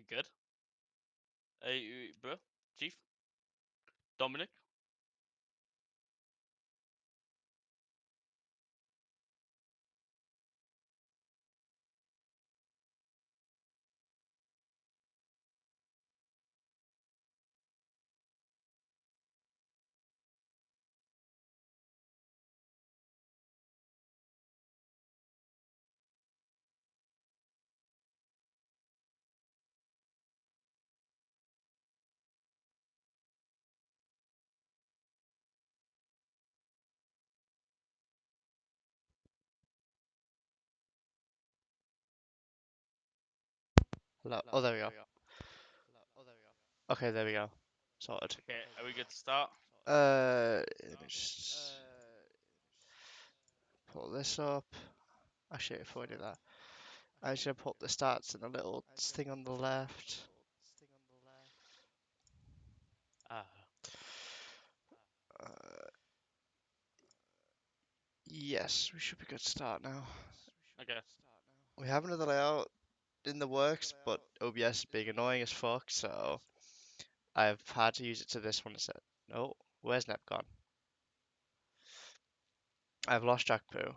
good? Bro, Chief, Dominic. Hello. Oh, there we go. Okay, there we go. Sorted. Okay, are we good to start? Let me just pull this up. Actually, before I do that, I should put the stats in a little thing on the left. Ah, Uh, yes, we should be good to start now. okay. We have another layout in the works, but OBS is being annoying as fuck, so I've had to use it to this one instead. Oh, where's Nep gone? I've lost Jack Poo.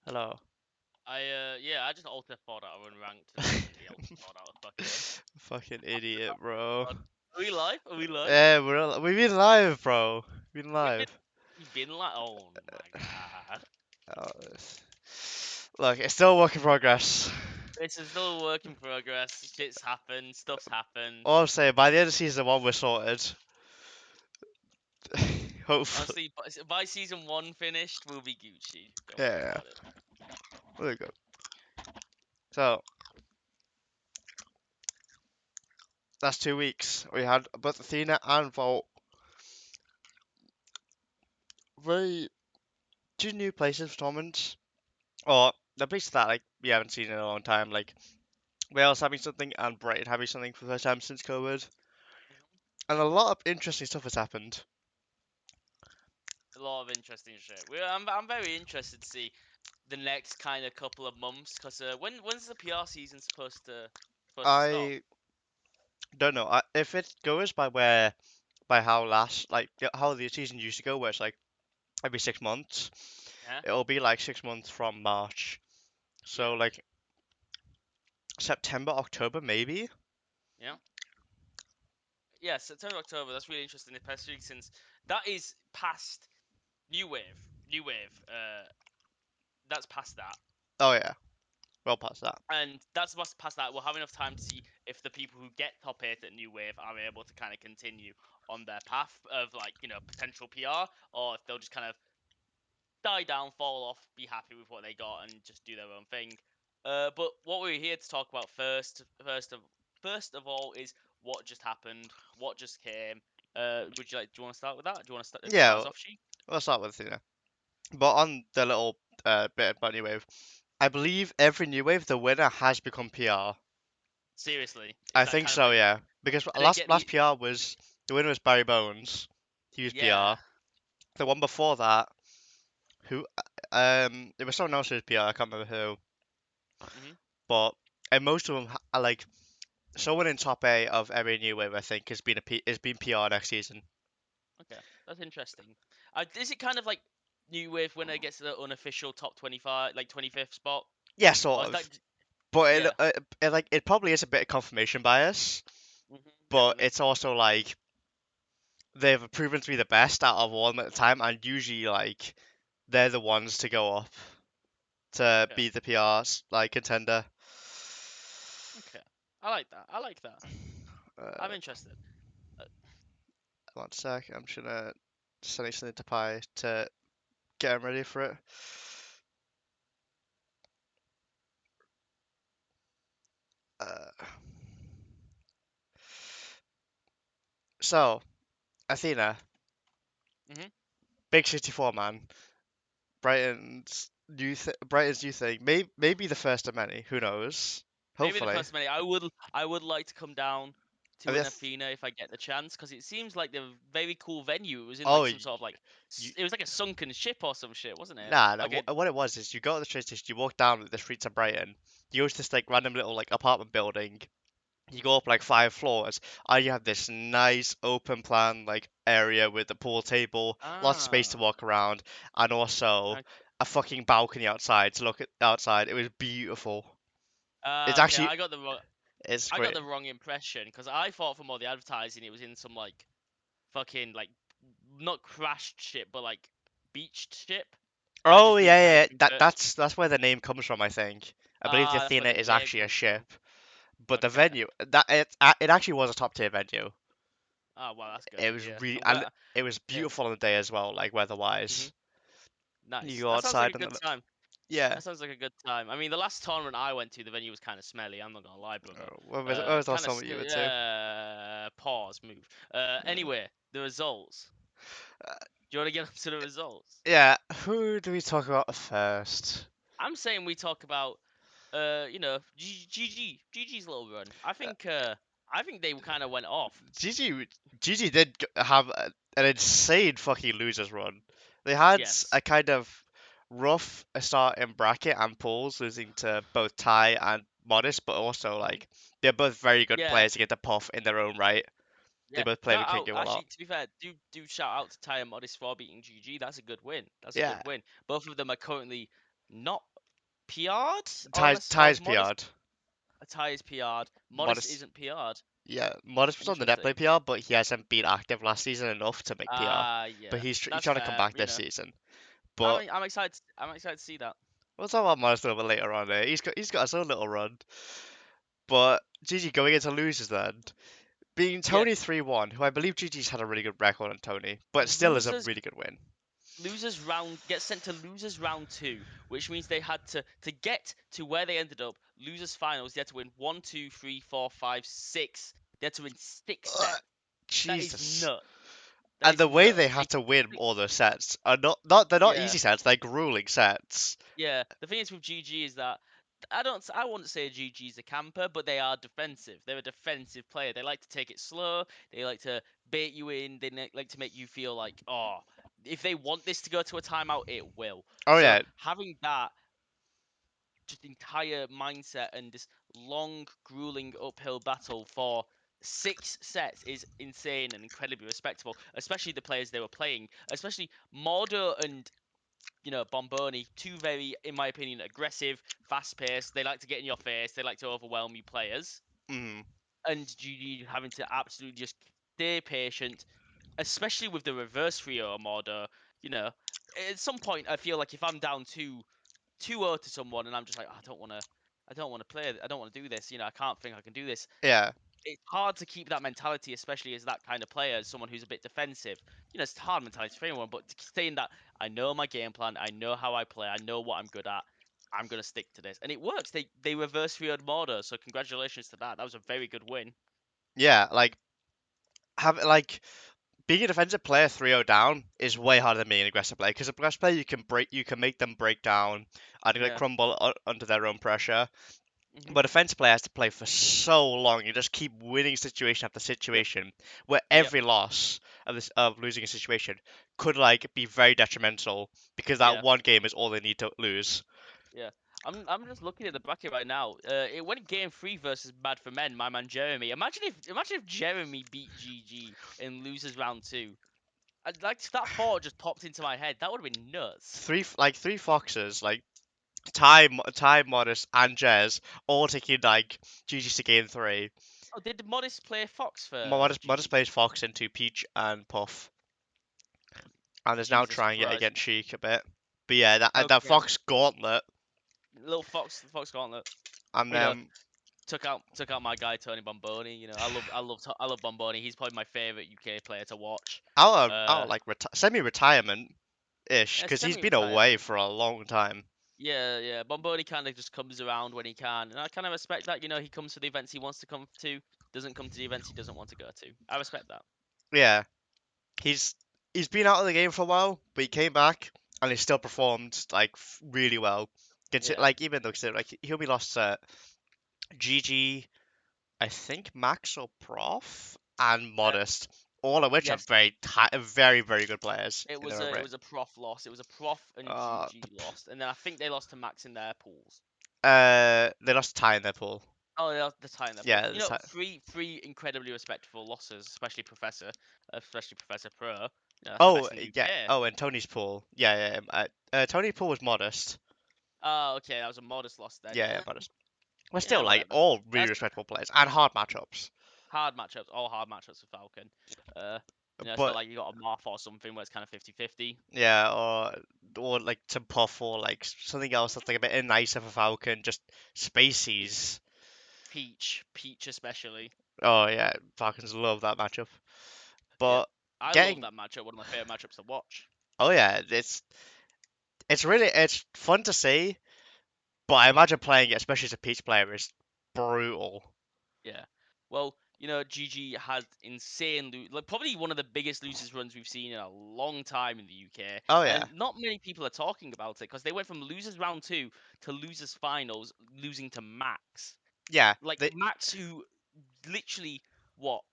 Hello. I just alt thought out and ranked and accidentally alt thought out. Fuck it. Fucking idiot, bro. Are we live? Are we live? Yeah, we've been live, bro. We've been We've been, live. we've been like, oh my god. Oh, look, it's still a work in progress. This is still a work in progress. Shit's happened. Stuff's happened. All I'm saying, by the end of season one, we're sorted. Hopefully. Honestly, by season 1 finished, we'll be Gucci. Don't worry Yeah, about it. really good. So, that's 2 weeks. We had both Athena and Volt. Very two new places for tournaments. Or the places that like we haven't seen in a long time. Like Wales having something and Brighton having something for the first time since COVID. And a lot of interesting stuff has happened. A lot of interesting shit. I'm very interested to see the next kind of couple of months because when's the PR season supposed to stop? I don't know if it goes by how how the season used to go, where it's like every 6 months. Yeah, It'll be like 6 months from March. So yeah, like September, October, maybe. yeah, yeah. September, October. That's really interesting, especially since that is past New Wave. New Wave. That's past that. Oh yeah, well past that. And that's past that. We'll have enough time to see if the people who get top 8 at New Wave are able to kind of continue on their path of like potential PR, or if they'll just kind of die down, fall off, be happy with what they got, and just do their own thing. But what we're here to talk about first of all is what just happened, what just came. Would you like? Do you want to start with that? Do you want to start Yeah, us off, She? we'll start with Athena. But on the little bit about New Wave, I believe every New Wave the winner has become PR. Seriously, is I that think kind of so, like? yeah. Because Did they last get last the? PR was the winner was Barry Bones. He was Yeah. PR. The one before that, who it was someone else's PR. I can't remember who. Mhm. But and most of them are like someone in top eight of every New Wave. I think has been PR next season. Okay, that's interesting. Is it kind of like New Wave winner gets the unofficial top 25, like 25th spot, Yeah, or sort is that? of. But Yeah. it probably is a bit of confirmation bias. But Definitely. it's also like they've proven to be the best out of all of them at the time, and usually like they're the ones to go up to Okay. be the PRs like contender. Okay. I like that. I like that. I'm Uh, interested. Uh, 1 sec, I'm just gonna send something to Pi to get him ready for it. Uh, so Athena, mhm. big 64 man, Brighton's new thing, maybe the first of many. Who knows? Maybe the Hopefully. first many. I would like to come down I to mean, an Athena if I get the chance, because it seems like a very cool venue. It was in oh, like some sort of like you, it was like a sunken ship or some shit, wasn't it? nah, nah. Like a What it was is you go to the train station, you walk down the streets of Brighton, You go to this like random little like apartment building. You go up like 5 floors, and you have this nice open plan like area with a pool table, lots of space to Ah, walk around, and also okay. a fucking balcony outside to look at outside. It was beautiful. It's Okay. actually it's I got great. the wrong impression because I thought from all the advertising it was in some like fucking like not crashed ship but like beached ship that had Oh just been yeah, kind of yeah. converted. That's where the name comes from, I think. I believe the Ah, that's where Athena the is name actually a comes from. ship, but the Okay. venue it actually was a top tier venue. Oh well, that's good It to was hear. really I'm and glad. it was Yeah. beautiful on the day as well, like Mhm. weather-wise. You Nice. go That sounds like a outside and good time. yeah. That sounds like a good time. I mean, the last tournament I went to, the venue was kind of smelly. I'm not gonna lie, brother. Where was the last Kind of time you went to? pause move. Anyway, the results. Do you want to get onto the results? Yeah, who do we talk about first? I'm saying we talk about GG's little run. I think they kind of went off. Gigi did have an insane fucking losers run. They had a Yes. kind of rough start in bracket and pools, losing to both Ty and Modest, but also Hmm. like they're both very good Yeah. players to get the puff in their own right. They Yeah. both play Shout with out. Kingo a lot. Actually, to be fair, do shout out to Ty and Modest for beating GG. That's a good win. That's a Yeah, good win. Both of them are currently not PR'd, or Ty's is Modest PR'd. Ty is PR'd. Modest Modest, isn't PR'd. yeah, Modest was on the net Interesting. play PR, but he hasn't been active last season enough to make PR. But Yeah, he's that's trying to come fair. back this season. But I'm excited. I'm excited to see that. we'll talk about Modest a little bit later on. He's got his own little run. But Gigi going into losers then, being Yeah, Tony 3-1, who I believe Gigi's had a really good record on Tony, but still is a losers really good win. losers round get sent to losers round two, which means they had to get to where they ended up. Losers finals. They had to win one, two, three, four, five, six. They had to win six Ugh, sets. That is Jesus. nuts. That And is the way they nuts. had to win all those sets are not they're not Yeah. easy sets, they're grueling sets. Yeah, the thing is with GG is that I wouldn't say GG's a camper, but they are defensive. They're a defensive player. They like to take it slow. They like to bait you in. They like to make you feel like, oh, if they want this to go to a timeout, it will. Oh So yeah. having that just entire mindset and this long, grueling uphill battle for 6 sets is insane and incredibly respectable, especially the players they were playing, especially Mordo and Bomboni, two very, in my opinion, aggressive, fast-paced. They like to get in your face. They like to overwhelm you players, Mm, and you having to absolutely just stay patient, especially with the reverse trio Mordo. You know, at some point, I feel like if I'm down 2-0 to someone, and I'm just like, "Oh, I don't want to play. I don't want to do this. I can't think I can do this. yeah. It's hard to keep that mentality, especially as that kind of player, as someone who's a bit defensive. It's hard mentality for anyone, but saying that I know my game plan, I know how I play, I know what I'm good at, I'm gonna stick to this, and it works. They reverse 3 Mortar, so congratulations to that. That was a very good win. Yeah, like being a defensive player 3-0 down is way harder than being an aggressive player because aggressive player you can make them break down and like Yeah. crumble under their own pressure. Mhm. But defensive player has to play for so long. You just keep winning situation after Yep. situation, where Yep. every loss of losing a situation could like be very detrimental because that Yeah. one game is all they need to lose. Yeah. I'm just looking at the bracket right now. It went game 3 versus Bad for Men. My man Jeremy. Imagine if Jeremy beat GG in losers round 2. Like that thought just popped into my head. That would have been nuts. Three foxes like Ty, Modest, and Jez all taking like GG's to game three. Oh, did Modest play Fox for Modest GG? plays Fox into Peach and Puff, and is now Jesus trying it Christ. against Sheik a bit. But yeah, that Okay. Fox gauntlet, Little Fox Gauntlet. and You know, then took out my guy Tony Bomboni. I love Bomboni. He's probably my favorite UK player to watch. I'll Uh, like semi-retirement ish because he's been away Semi-retirement. for a long time. Yeah, yeah. Bomboni kind of just comes around when he can, and I kind of respect that. He comes to the events he wants to come to, doesn't come to the events he doesn't want to go to. I respect that. Yeah, he's he's been out of the game for a while, but he came back and he still performed like really well. Yeah, Like even though like he only lost GG, I think Max or Prof and yeah. Modest, all of which are Yes. very very good players It in was their own a it right. was a prof loss. It was a prof and Uh, GG lost, and then I think they lost to Max in their pools. They lost tie in their pool. Oh, the time that Yeah, you know, three incredibly respectable losses, especially Professor Pro. You know, that's the Oh, best in the yeah. UK. Oh, and Tony's pool. Yeah, yeah. Tony's pool was modest. Oh, okay, that was a modest loss then. Yeah, yeah, modest. But Yeah, still, like, whatever. all really That's respectable players and hard matchups. hard matchups, all hard matchups for Falcon. Uh, it's not But like you got a Morph or something where it's kind of 50-50. yeah, or like some puff or like something else that's like a bit nicer for Falcon. Just spacies. Peach especially. Oh yeah, Falcons love that matchup. Yep, But I love getting that matchup. One of my favorite matchups to watch. oh yeah, it's fun to see. But I imagine playing it, especially as a Peach player, is brutal. Yeah. Well, GG had insane like probably one of the biggest losers runs we've seen in a long time in the UK, Oh yeah, and not many people are talking about it because they went from losers round two to losers finals, losing to Max. yeah. Like Max, who literally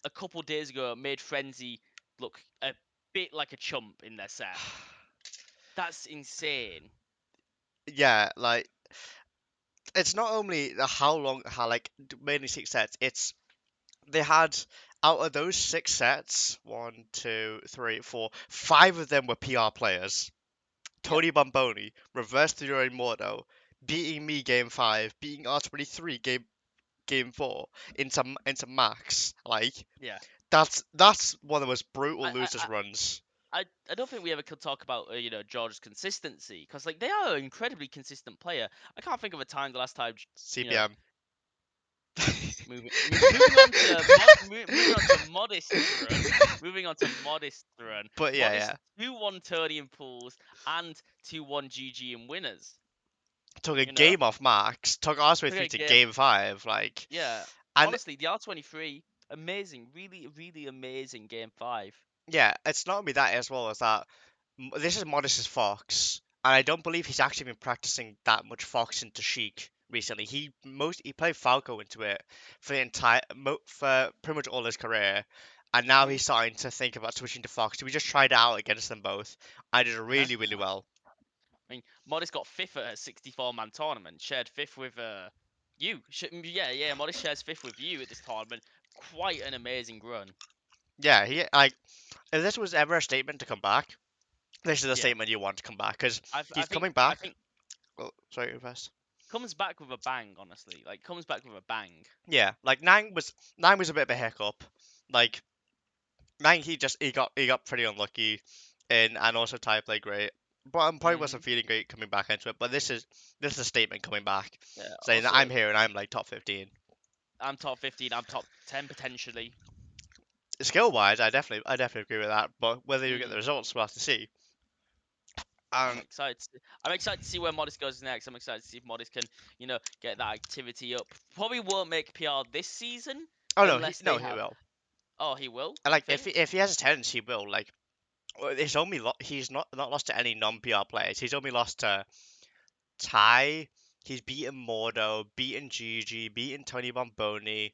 a couple days ago made Frenzy look a bit like a chump in their set. That's insane. Yeah, like it's not only how like mainly 6 sets. It's they had out of those 6 sets, one, two, three, four, five of them were PR players. Yep. Tony Bomboni, reverse Theory Mordo, beating me game 5, beating R23 game 4 into Max. Like Yeah. that's one of the most brutal I, losers I, runs. I don't think we ever could talk about George's consistency because like they are an incredibly consistent player. I can't think of a time the last time you know CPM. moving on to moving on to modest run. Moving on to modest run. But yeah, Modest yeah. 2-1 Tony in pools and 2-1 GG in winners. Took a You know, game off Max, took R23 took a to game. game 5, like, Yeah, and honestly, the R23 amazing, really really amazing game 5. yeah, it's not only that as well as that. This is modest as Fox, and I don't believe he's actually been practicing that much Fox into Sheik recently. He played Falco into it for the for pretty much all his career, and now Mhm. he's starting to think about switching to Fox. So we just tried it out against them both. I did Uh-huh. really really well. I mean, Modest got fifth at a 64-man tournament, shared fifth with you. Yeah. Modest shares fifth with you at this tournament. Quite an amazing run. Yeah, he like if this was ever a statement to come back, this is a Yeah, statement you want to come back because I he's think coming I back. think Oh, sorry, first. comes back with a bang. Honestly, like comes back with a bang. Yeah, like Nine was a bit of a hiccup. Like Nine, he got pretty unlucky, and also tie played great. But I probably Hmm. wasn't feeling great coming back into it. But this is a statement coming back, Yeah. saying that Also, I'm here and I'm like top 15. I'm top 15. I'm top 10 potentially. Skill wise, I definitely agree with that. But whether you get the Mm. results, we'll have to see. I'm Um, excited. I'm excited to see where Modest goes next. I'm excited to see if Modest can, get that activity up. Probably won't make PR this season oh no, unless no, they he have. will. Oh, he will. And You like if think? if he has a tendency, he will. Like it's only he's not lost to any non-PR players. He's only lost to Ty. He's beaten Mordo, beaten Gigi, beaten Tony Bomboni,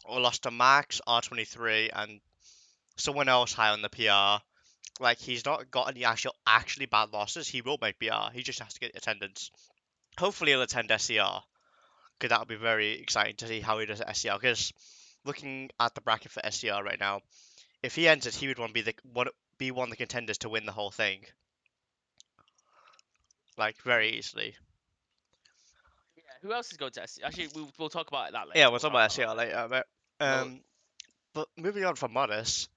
or lost to Max, R23, and someone else high on the PR. Like he's not got any actually bad losses. He will make PR. He just has to get attendance. Hopefully he'll attend SCR because that would be very exciting to see how he does at SCR. Because looking at the bracket for SCR right now, if he entered, he would want to be one of the contenders to win the whole thing, like very easily. Yeah. Who else is going to SC? Actually, we'll talk about that Yeah, later. we'll We'll talk talk about about that SCR later. later. But Well, but moving on from Modest,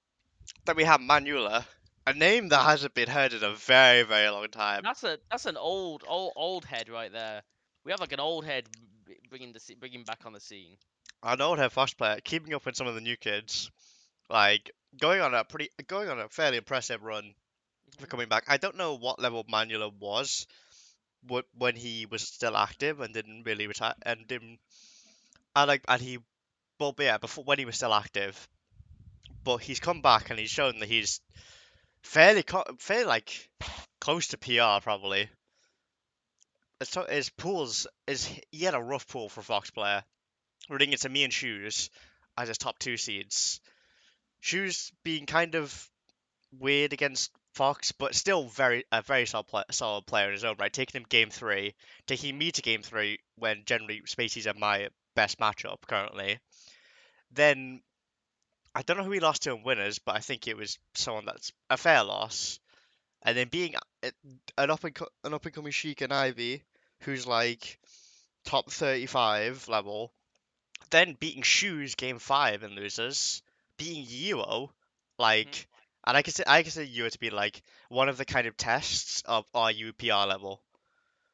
then we have Manula, a name that hasn't been heard in a very very long time. that's an old head right there. We have like an old head bringing back on the scene. An old head Fox player, keeping up with some of the new kids, like going on a fairly impressive run for Hmm. coming back. I don't know what level Manula was when he was still active and didn't really retire and didn't. And he well yeah before when he was still active, but he's come back and he's shown that he's fairly like close to PR probably. So his pools is he had a rough pool for Fox player, running into me and Shoes as his top 2 seeds. Shoes being kind of weird against Fox, but still very solid player in his own right. Taking him game three, taking Mhm. me to game three when generally Spacey's are my best matchup currently. Then I don't know who he lost to in winners, but I think it was someone that's a fair loss. And then being an up and coming Sheik and Ivy, who's like top 35 level, then beating Shoes game five and losers, beating Yuo, Mhm. like, and I consider Yuo to be like one of the kind of tests of our UPR level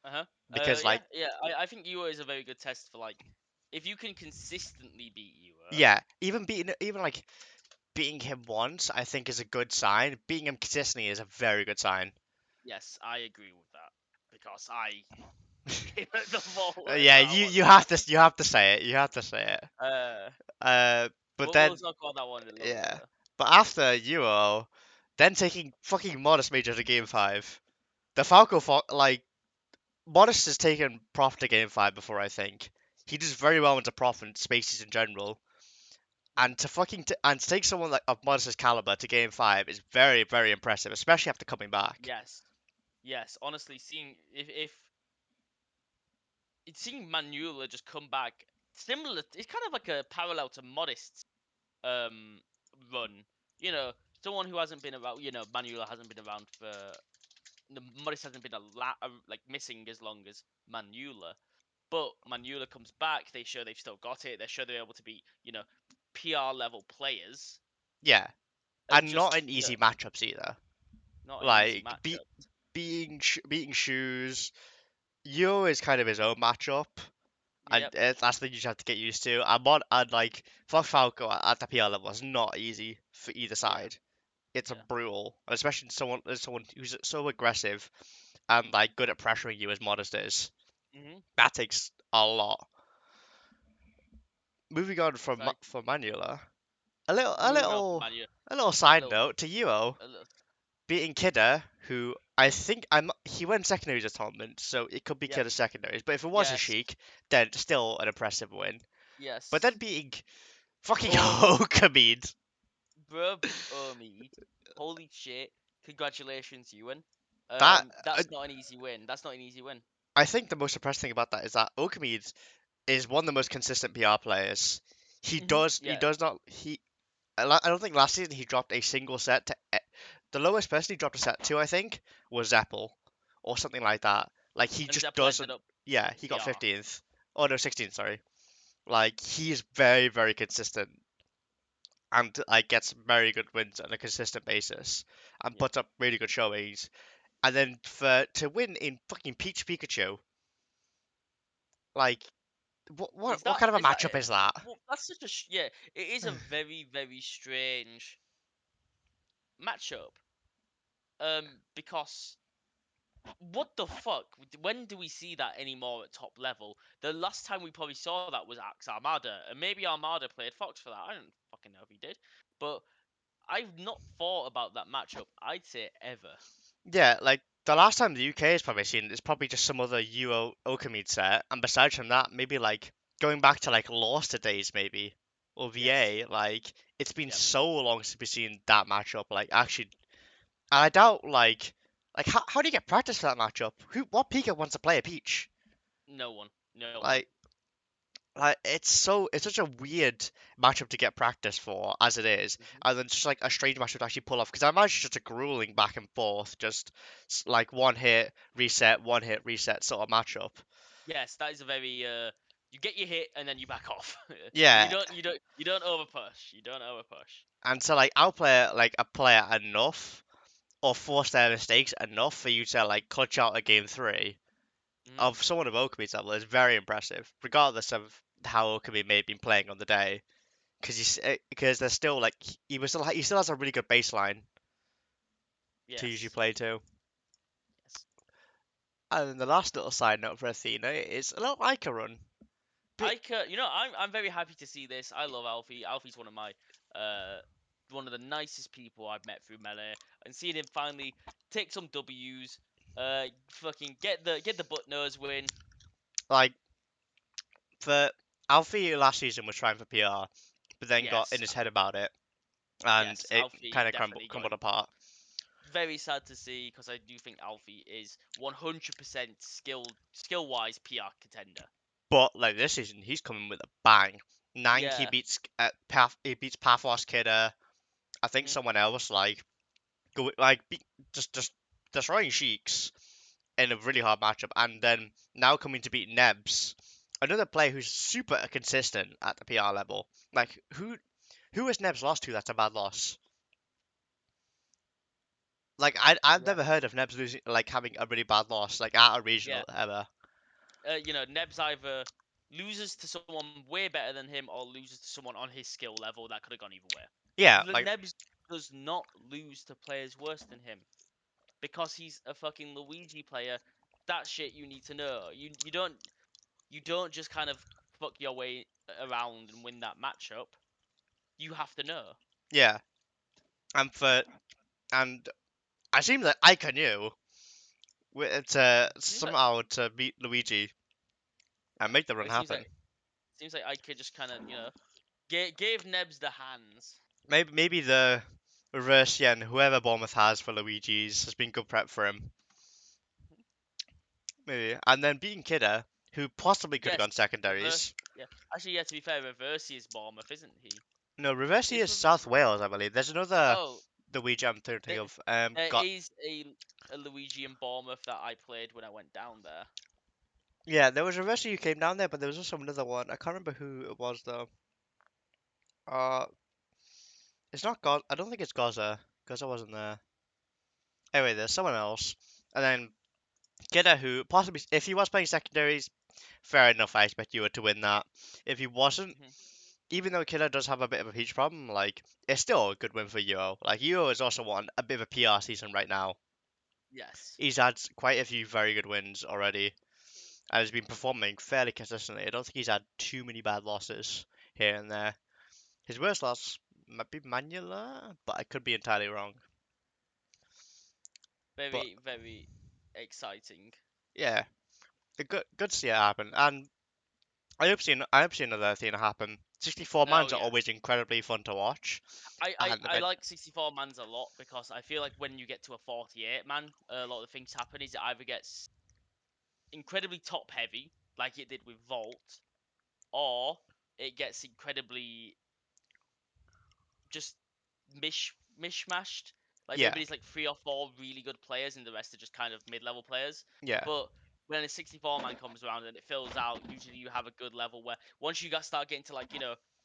Uh-huh. because Yeah, like yeah. I think Ewa is a very good test for like if you can consistently beat Ewa. yeah, even like beating him once I think is a good sign. Beating him consistently is a very good sign. Yes, I agree with that because I beat him at the vault as Yeah, well. you have to say it. You have to say it. Uh, Uh, but we'll then talk about that one a little yeah, later. but after Yuo, then taking fucking Modest Major to game five. The Falco like Modest has taken Prof to game five before, I think. He does very well into Prof and spaces in general. Mhm. And to take someone like of Modest's caliber to game five is very, very impressive, especially after coming back. Yes, yes. Honestly, seeing if it's seeing Manula just come back similar, it's kind of like a parallel to Modest's um run. You know, someone who hasn't been around. You know, Manula hasn't been around for Morris hasn't been like missing as long as Manula. But Manula comes back. They show they've still got it. They show they're able to be, PR level players, Yeah, and and just not in easy matchups either. not an easy Like matchup. beating Shoes, Yo is kind of his own matchup, and Yep. that's the thing you just have to get used to. And like for Falco at the PR level is not easy for either Yeah. side. It's a Yeah. brutal, and especially someone who's so aggressive and like good at pressuring you as Modest is. Mhm. That takes a lot. Moving on So from Manula, a little a moving on from little Manula, a little a side little, note to Yuo a little. beating Kidder, who I think he went secondaries at tournament, so it could be Yep. Kidder's secondaries. But if it was a Yes. Sheik, then it's still an impressive win. But then Yes. beating fucking Omid, Hokamid, bruv, Omid. Holy shit! Congratulations, Ewan. that That's not an easy win. That's not an easy win. I think the most impressive thing about that is that Hokamid is one of the most consistent PR players. Mhm. He Yeah. does not he I don't think last season he dropped a single set to the lowest person he dropped a set to I think was Zeppel or something like that. Like he And just Zeppel ended doesn't. up Yeah, he got PR. 15th. Oh no, 16th. Sorry. Like he is very very consistent and like gets very good wins on a consistent basis and Yep. puts up really good showings. And then for to win in fucking Peach Pikachu, like what kind of a Is that matchup is that? well, that's such a yeah, it is a very very strange matchup. Because what the fuck? When do we see that anymore at top level? The last time we probably saw that was Axe Armada, and maybe Armada played Fox for that. I don't fucking know if he did, but I've not thought about that matchup. I'd say ever. Yeah, like the last time the UK has probably seen it is probably just some other UO Okamid set, and besides from that, maybe like going back to like Lost days maybe or Yes. VA, like it's been Yep. so long since we've seen that matchup. Like actually, and I doubt like how do you get practice for that matchup? What Pika wants to play a Peach? No one. No one. Like it's such a weird matchup to get practice for as it is, Hmm. and then just like a strange matchup to actually pull off. Because I imagine it's just a grueling back and forth, just like one hit reset sort of matchup. Yes, that is a very you get your hit and then you back off. You Yeah, don't you don't you don't overpush. You don't overpush. and to like outplay like a player enough or force their mistakes enough for you to like clutch out a game three Hmm. of someone of Okabe's level is very impressive, regardless of how Okabe may have been playing on the day. Because there's still like he still has a really good baseline to usually Yes. play to. Yes. And then the last little side note for Athena is a little Ica run. Bit I'm very happy to see this. I love Alfie. Alfie's uh one of the nicest people I've met through Melee, and seeing him finally take some W's, fucking get the butt nose win. like for Alfie last season was trying for PR, but then got in Yes, his head about it, and yes, it Alfie kind of definitely got crumbled him. apart. very sad to see because I do think Alfie is 100% skill wise PR contender. But like this season, he's coming with a bang. Nine, he Yeah. beats he beats Pathos Kidder. I think Hmm. someone else like just destroying Sheiks in a really hard matchup, and then now coming to beat Nebs, another player who's super consistent at the PR level. Like who has Nebs lost to? That's a bad loss. Like I've Yeah. never heard of Nebs losing like having a really bad loss like at a Yeah. regional ever. Nebs either loses to someone way better than him or loses to someone on his skill level that could have gone either way. Yeah, like Nebs does not lose to players worse than him because he's a fucking Luigi player. That shit you need to know. You don't just kind of fuck your way around and win that matchup. You have to know. yeah, and for and I seem like I can you to Seems like somehow to beat Luigi and make the run it seems happen. like seems like I could just kind of gave Nebs the hands. Maybe the reverse yen, whoever Bournemouth has for Luigi's has been good prep for him. Maybe. And then beating Kidder, who possibly could have Yes, gone reverse. secondaries. Yeah, actually, yeah. To be fair, Reverse is Bournemouth, isn't he? No, Reversi Is is Rever- South Wales, I believe. There's another oh, Luigi I'm thinking there, of. there Got is a Luigi in Bournemouth that I played when I went down there. yeah, there was Reversi who came down there, but there was also another one. I can't remember who it was though. Uh, it's not God. I don't think it's Gaza. Gaza wasn't there. Anyway, there's someone else, and then Kidder who possibly, if he was playing secondaries, fair enough. I expect you were to win that. If he wasn't, Hmm. even though Killer does have a bit of a peach problem, like it's still a good win for Yo. Like Yo is also on a bit of a PR season right now. Yes, He's had quite a few very good wins already, and has been performing fairly consistently. I don't think he's had too many bad losses here and there. His worst loss might be Manula, but I could be entirely wrong. But very very exciting. yeah, good to see it happen, and I hope see another Athena happen. 64 Oh mans are yeah, always incredibly fun to watch, I, I, and I like 64 mans a lot because I feel like when you get to a 48 man, a lot of the things happen is it either gets incredibly top heavy, like it did with Vault, or it gets incredibly just mishmashed. Like yeah, maybe there's like three or four really good players and the rest are just kind of mid-level players. yeah. But when a 64 man comes around and it fills out, usually you have a good level where once you start getting to like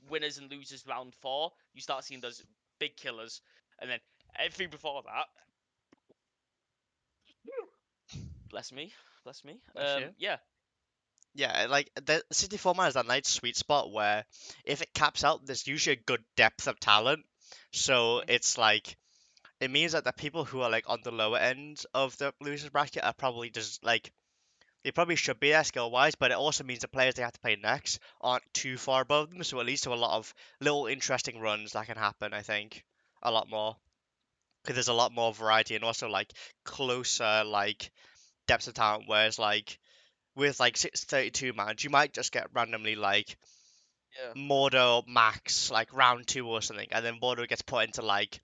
winners and losers round four, you start seeing those big killers, and then everything before that, bless me, bless me. That's it. Yeah, Yeah, like the 64 man is that nice sweet spot where if it caps out, there's usually a good depth of talent. So mhm, it's like it means that the people who are like on the lower end of the losers bracket are probably just like they probably should be there skill wise, but it also means the players they have to play next aren't too far above them. So it leads to a lot of little interesting runs that can happen. I think a lot more because there's a lot more variety and also like closer like depths of talent. Whereas like with like 632 man, you might just get randomly like yeah, Mordo max like round two or something, and then Mordo gets put into like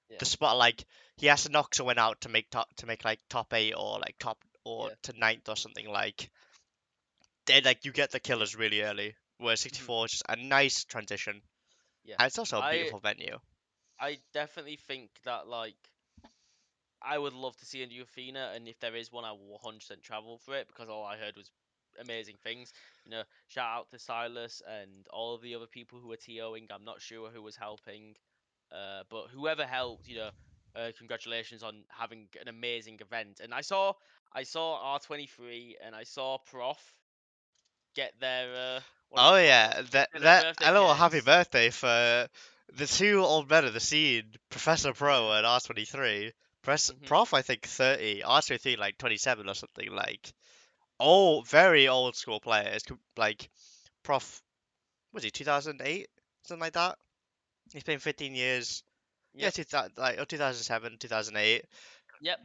yeah, the spot like he has to knock someone out to make like top eight or like top or yeah, to ninth or something like. Then like you get the killers really early, where mhm, 64 is just a nice transition, yeah. and it's also a I beautiful venue. I definitely think that like I would love to see a new Athena, and if there is one, I will 100% travel for it because all I heard was amazing things. Shout out to Silas and all of the other people who were TOing. I'm not sure who was helping, but whoever helped, congratulations on having an amazing event. And I saw R23 and I saw Prof get their what do you Oh call it? yeah, that Get their that birthday hello, happy cakes. birthday for the two old men of the scene, Professor Pro Yeah. and R23. Mhm. Prof, I think 30, R23 like 27 or something like. Oh, very old school players. Like Prof, was he 2008, something like that? He's been 15 years. Yeah, Yep. 2000, like 2007, 2008. Yep.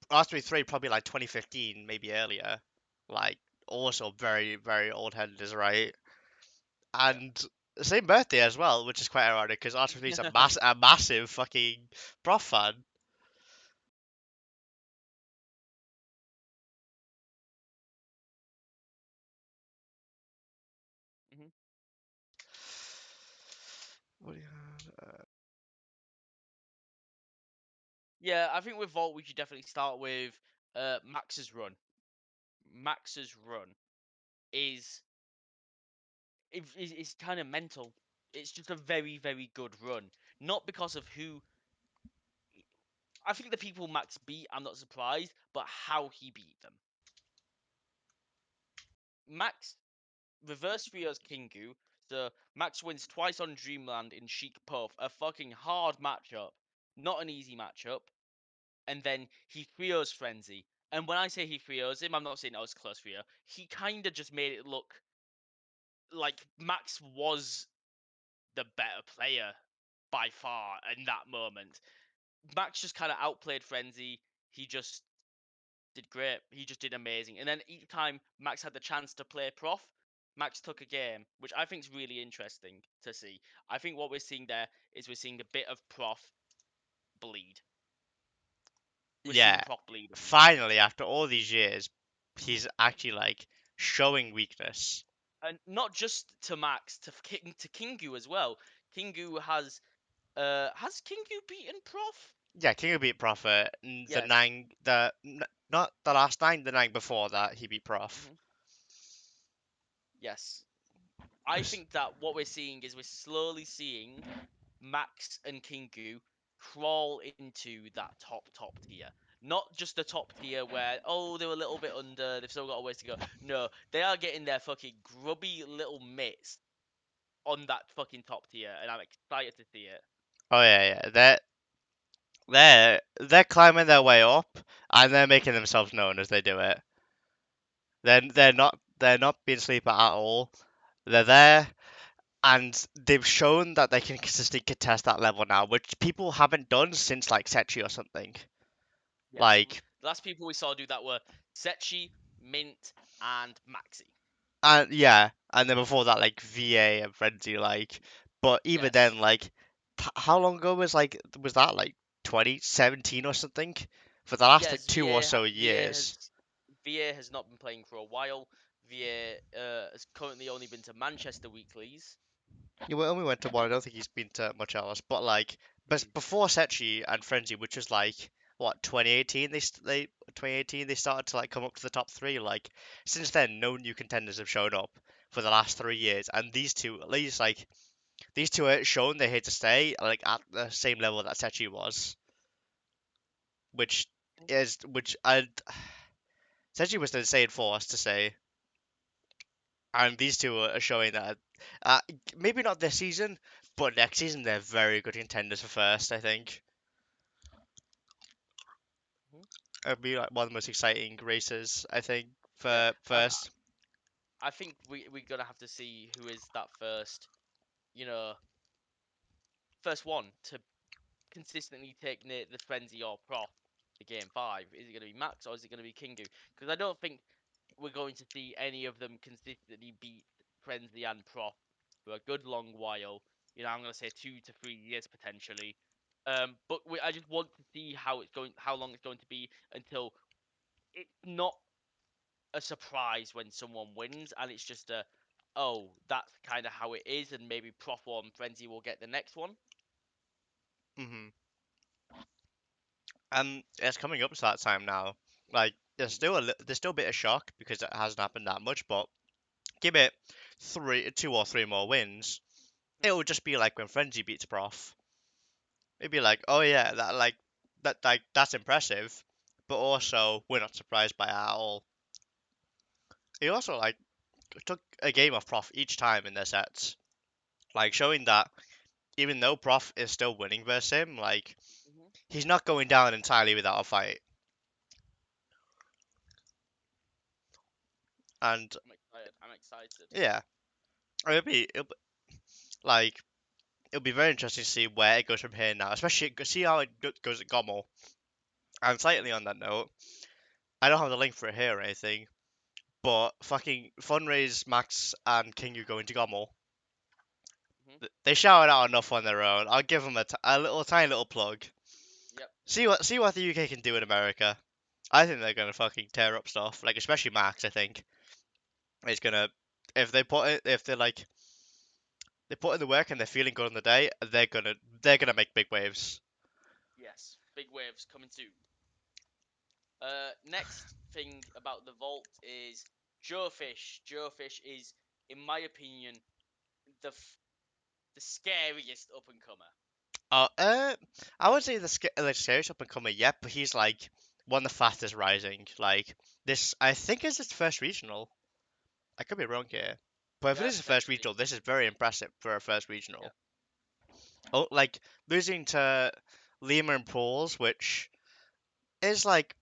R23 probably like 2015, maybe earlier. Like also very very old headed is right. Yep. And the same birthday as well, which is quite ironic because R23 is a massive fucking Prof fan. Yeah, I think with Vault we should definitely start with Max's run. Max's run is is kind of mental. It's just a very very good run. Not because of who I think the people Max beat, I'm not surprised, but how he beat them. Max reverse trios Kingu, so Max wins twice on Dreamland in Chic Puff, a fucking hard matchup, not an easy matchup, and then he trios Frenzy. And when I say he trios him, I'm not saying that was close trio. He kind of just made it look like Max was the better player by far in that moment. Max just kind of outplayed Frenzy. He just did great. He just did amazing. And then each time Max had the chance to play Prof, Max took a game, which I think is really interesting to see. I think what we're seeing there is we're seeing a bit of Prof bleed. We're seeing Yeah, Prof bleed a little bit. finally, after all these years, he's actually like showing weakness. And not just to Max, to Kingu as well. Kingu has Kingu beaten Prof? Yeah, King beat Prophet. The Yes. nine, not the last nine, the nine before that, he beat Prof. Hmm. Yes. I think that what we're seeing is we're slowly seeing Max and Kingu crawl into that top tier. Not just the top tier where, oh, they're a little bit under, they've still got a ways to go. No, they are getting their fucking grubby little mitts on that fucking top tier, and I'm excited to see it. Oh yeah, yeah, they're climbing their way up, and they're making themselves known as they do it. They're not being sleeper at all. They're there, and they've shown that they can consistently contest that level now, which people haven't done since like Sechi or something. Yes, Like, the last people we saw do that were Sechi, Mint, and Maxi. and yeah, and then before that, like VA and Frenzy, like, but even Yes. then, like, how long ago was that like 2017 or something? For the last like Yes, 2 or so years. VA has not been playing for a while. VA has currently only been to Manchester weeklies. Yeah, we only went to one. I don't think he's been to much else. But like, but Mm. before Sechi and Frenzy, which was like what 2018, they 2018 they started to like come up to the top three. Like since then, no new contenders have shown up for the last 3 years, and these two, at least like these two are shown they're here to stay, like at the same level that Sechi was, which is which I Sechi was the insane force to say, and these two are showing that. Uh, Maybe not this season, but next season they're very good contenders for first. I think. Mhm. It'd be like one of the most exciting races, I think, Yeah, for first. I think we're gonna have to see who is that first, you know, first one to consistently take the frenzy or prof to game five. Is it gonna be Max or is it gonna be Kingu? Because I don't think we're going to see any of them consistently beat frenzy and prof for a good long while. You know, I'm gonna say 2 to 3 years potentially. But I just want to see how long it's going to be until it's not a surprise when someone wins, and it's just oh, that's kind of how it is, and maybe Prof and Frenzy will get the next one. Hmm. And it's coming up to that time now. Like, there's still a bit of shock because it hasn't happened that much, but give it 2 or 3 more wins, it will just be like when Frenzy beats Prof. It'd be like, oh yeah, that's impressive, but also we're not surprised by it at all. He also like took a game off Prof each time in their sets, like showing that even though Prof is still winning versus him, like Hmm. he's not going down entirely without a fight. And I'm excited. I'm excited. yeah, it'll be like it'll be very interesting to see where it goes from here now, especially see how it goes at Gommel. And Hmm. slightly on that note, I don't have the link for it here or anything, but fucking Funraise, Max, and Kingu going to Gommel. Hmm. They shouted out enough on their own. I'll give them a little tiny little plug. Yep. See what the UK can do in America. I think they're gonna fucking tear up stuff. Like especially Max. I think it's gonna if they put in the work and they're feeling good on the day, they're gonna make big waves. Yes. big waves coming soon. Next thing about the vault is Joefish. Joefish is, in my opinion, the scariest up and comer. I would say the scariest up and comer yet, but he's like one of the fastest rising. Like this, I think is his first regional. I could be wrong here, but if it Yeah, is his first potentially. regional, this is very impressive for a first regional. Yeah. Oh, like losing to Lima and Pauls, which is like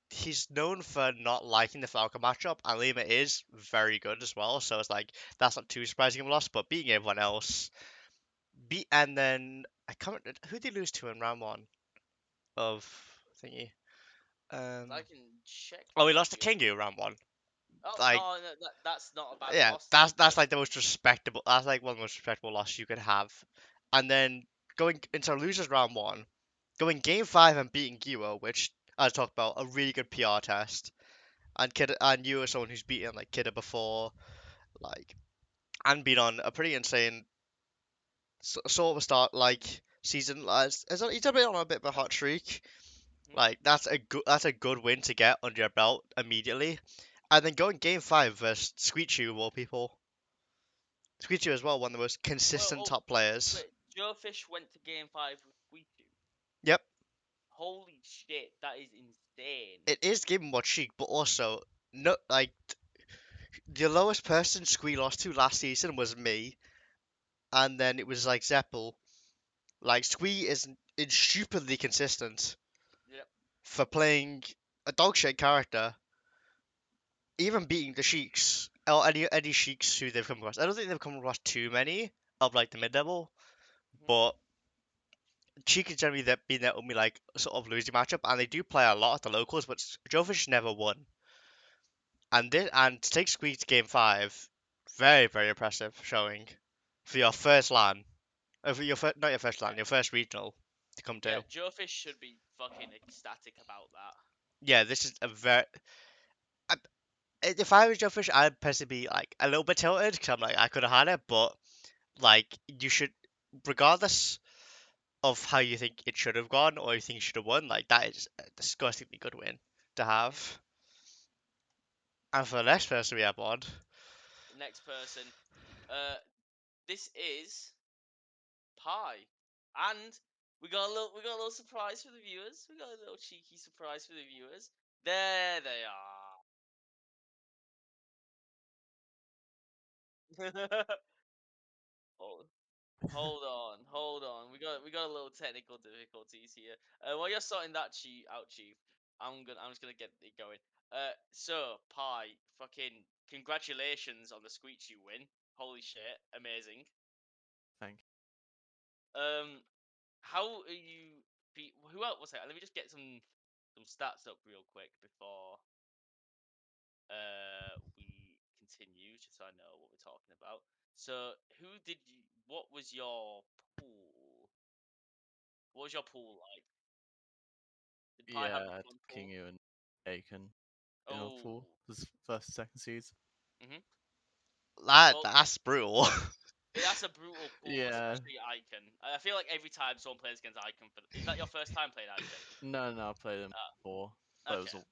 he's known for not liking the Falcon matchup, and Lima is very good as well. So it's like that's not too surprising him lost, but beating everyone else, and then I can't who did he lose to in round one of thingy. I can check Oh, he for lost to you. Kingu round one. Oh Like, no, no that's not a bad yeah, loss. that's That's like the most respectable. That's like one of the most respectable losses you could have. And then going into losers round one, going game five and beating Guo, which I talked about a really good PR test. And Kid and you are someone who's beaten like Kidda before, like, and been on a pretty insane sort of a start like season. He's a bit on a bit of a hot streak. mhm. Like that's a good win to get under your belt immediately. And then going game five versus Squeechy of all people. Squeechy as well, one of the most Well, consistent oh top players. wait, Joefish went to game 5 with Squeaky. Yep, Holy shit, that is insane. it is giving more cheek, but also no like the lowest person Squee lost to last season was me, and then it was like Zeppel. Like Squee is stupidly consistent Yep. for playing a dog shit character, even beating the Sheiks or any Sheiks who they've come across. I don't think they've come across too many of like the mid level, Mhm. but Cheek has generally been their only like sort of losing matchup, and they do play a lot at the locals, but Jovish never won. And to take Squeak to game five, very impressive showing for your first LAN, for your not your first LAN, Yeah. your first regional to come Yeah, to. Joefish should be fucking ecstatic about that. Yeah, this is a very. If I was Jovish, I'd personally be like a little bit tilted because I'm like I could have had it, but like you should, regardless of how you think it should have gone or you think you should have won, like that is a disgustingly good win to Mhm. have. And for the next person we have on, The next person, uh, this is Pi, and we got a little surprise for the viewers. We got a little cheeky surprise for the viewers. There they are. hold, hold on. We got a little technical difficulties here. While you're sorting that out, Chief, I'm just gonna get it going. So Pi, fucking congratulations on the Squeechy win. Holy shit, amazing. Thank Um, how are you? Who else was it? Let me just get some stats up real quick before we continue, just so I know what we're talking about. So, who did you? What was your pool? What was your pool like? Did you. Pi have a Yeah, fun pool? Kingu and Aiken in our Oh, pool. This first, second seeds. mhm. Well, that's brutal. that's a brutal pool, Yeah. especially Icon. I feel like every time someone plays against Icon, is that your first time playing Icon? No, I played them before, but it was Okay.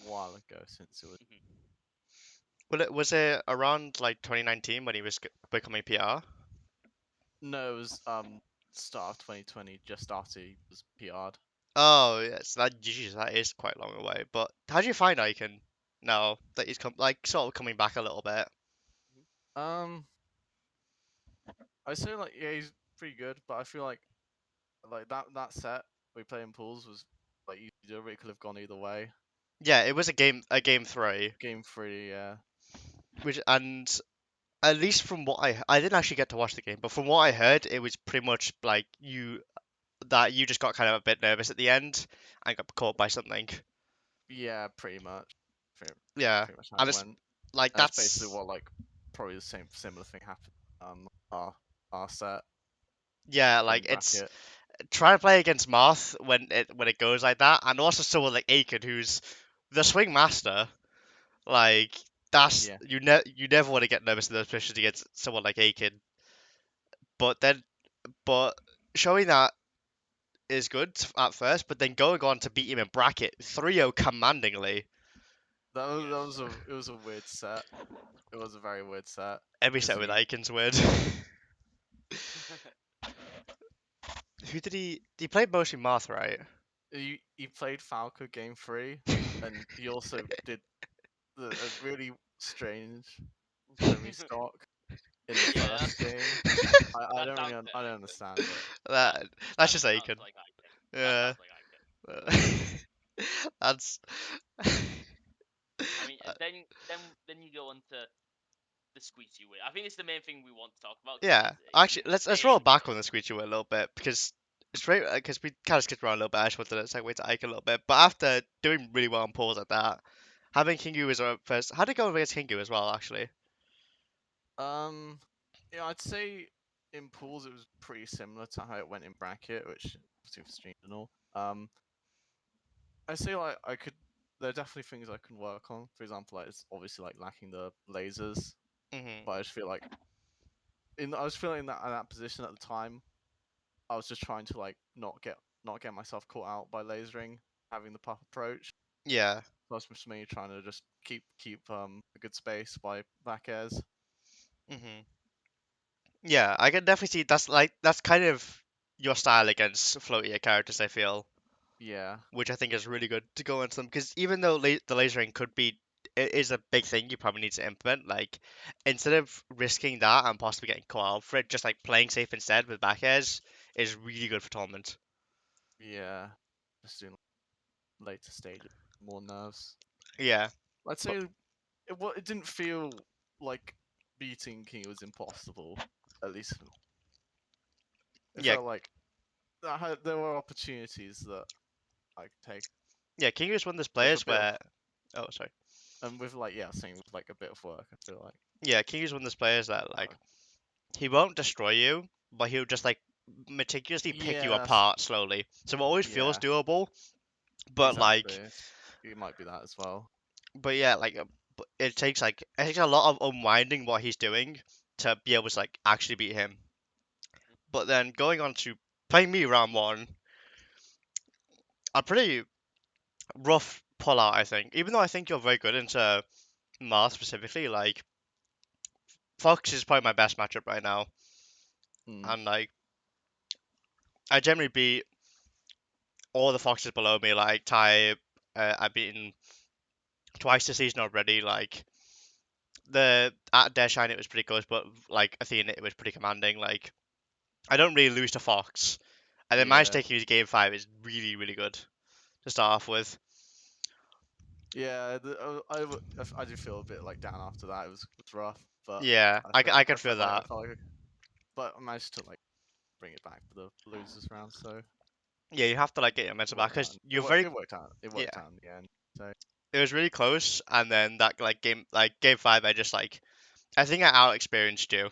a while ago since it was. Mhm. Was it around like 2019 when he was becoming PR? No, it was start of 2020, just after he was PR'd. Oh, yes, that is quite long away. But how do you find Icon now that he's sort of coming back a little bit? Mhm. Um, I say like yeah, he's pretty good, but I feel like that set we played in pools was like you it could have gone either way. Yeah, it was a game three, Game 3, yeah. which and at least from what I didn't actually get to watch the game, but from what I heard, it was pretty much like you just got kind of a bit nervous at the end and got caught by something. Yeah, pretty much. Pretty, Yeah, pretty much how and it it's went. like And that's basically that's what like probably the similar thing happened our set yeah, in like it's bracket. trying to play against Marth when it goes like that, and also someone like Aiken who's the swing master. Like that's Yeah. you never want to get nervous in those positions against someone like Aiken. But then but showing that is good at first, but then going on to beat him in bracket 3-0 commandingly. It was a weird set. It was a very weird set. Every 'Cause set with you- Icon's weird. Who did he? He played mostly Marth, right? You played Falco game 3, and he also did a really strange Privy stock in the Yeah, first game. that sounds like I don't Icon. understand it. That that's That just sounds Icon. like Icon. That Yeah. sounds like Icon. That's I mean, then you go on to the squeegee way. I think it's the main thing we want to talk about because yeah. it's Actually, let's roll insane. back on the Squeegee a little bit because straight because we kind of skipped around a little bit. I just wanted to segue to Ike a little bit, but after doing really well on pause like that, having Kingu as our first, how did it go against Kingu as well? Actually, Um, yeah, I'd say in pools it was pretty similar to how it went in bracket, which was streamed and all. I say like I could. There are definitely things I can work on. For example, like it's obviously like lacking the lasers, hmm but I just feel like I was feeling that in that position at the time. I was just trying to like not get myself caught out by lasering, having the puff approach. yeah, So I was just mainly trying to just keep a good space by back airs. hmm yeah. I can definitely see that's kind of your style against floatier characters. I feel. Yeah, Which I think is really good to go into them because even though the lasering could be it is a big thing you probably need to implement, like instead of risking that and possibly getting caught out for it, just like playing safe instead with back airs is really good for tournament. yeah. Just doing later stages, more nerves. Yeah, I'd but say it didn't feel like beating King was impossible. At least it yeah, felt like there were opportunities that I could take yeah. King is one of those with a players bit of where oh sorry, and with like yeah, saying with like a bit of work. I feel like yeah, King is one of those players that uh, like he won't destroy you, but he'll just like meticulously pick you yeah, apart slowly. So it always feels yeah, doable, but exactly. like It might be that as well. but yeah, but it takes a lot of unwinding what he's doing to be able to like actually beat him. But then going on to playing me round one, a pretty rough pull out, I think. Even though I think you're very good into Mars specifically, like Fox is probably my best matchup right now, Mm, and like I generally beat all the Foxes below me. Like Ty, I've beaten twice this season already. Like the at Deadshine it was pretty close, but like Athena it was pretty commanding. Like I don't really lose to Fox. And then manage yeah, taking his game 5 is really, really good to start off with. yeah. I do feel a bit like down after that. It was rough, but Yeah, I can feel I that. felt like, but I managed to like bring it back for the losers round. So Yeah, you have to like get your it mental back worked out. because you're very It worked out. It yeah. worked out in the end. So It was really close, and then that game 5, I just like I think I out experienced you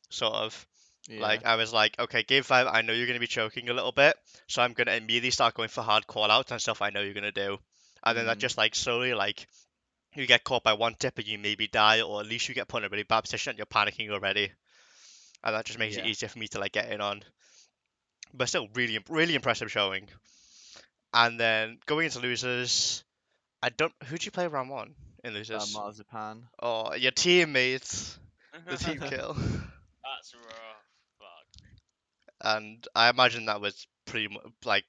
sort of. yeah. Like I was like, okay, game 5, I know you're gonna be choking a little bit, so I'm gonna immediately start going for hard call outs and stuff I know you're gonna do, and then that Mm, just like slowly like you get caught by one tip and you maybe die, or at least you get put in a really bad position and you're panicking already, and that just makes it yeah. easier for me to like get in on. But still, really impressive showing. And then going into losers, I don't. Who'd you play round one in losers? Marzipan. Oh, your teammates, the team That's kill, rough. Fuck. and I imagine that was pretty much like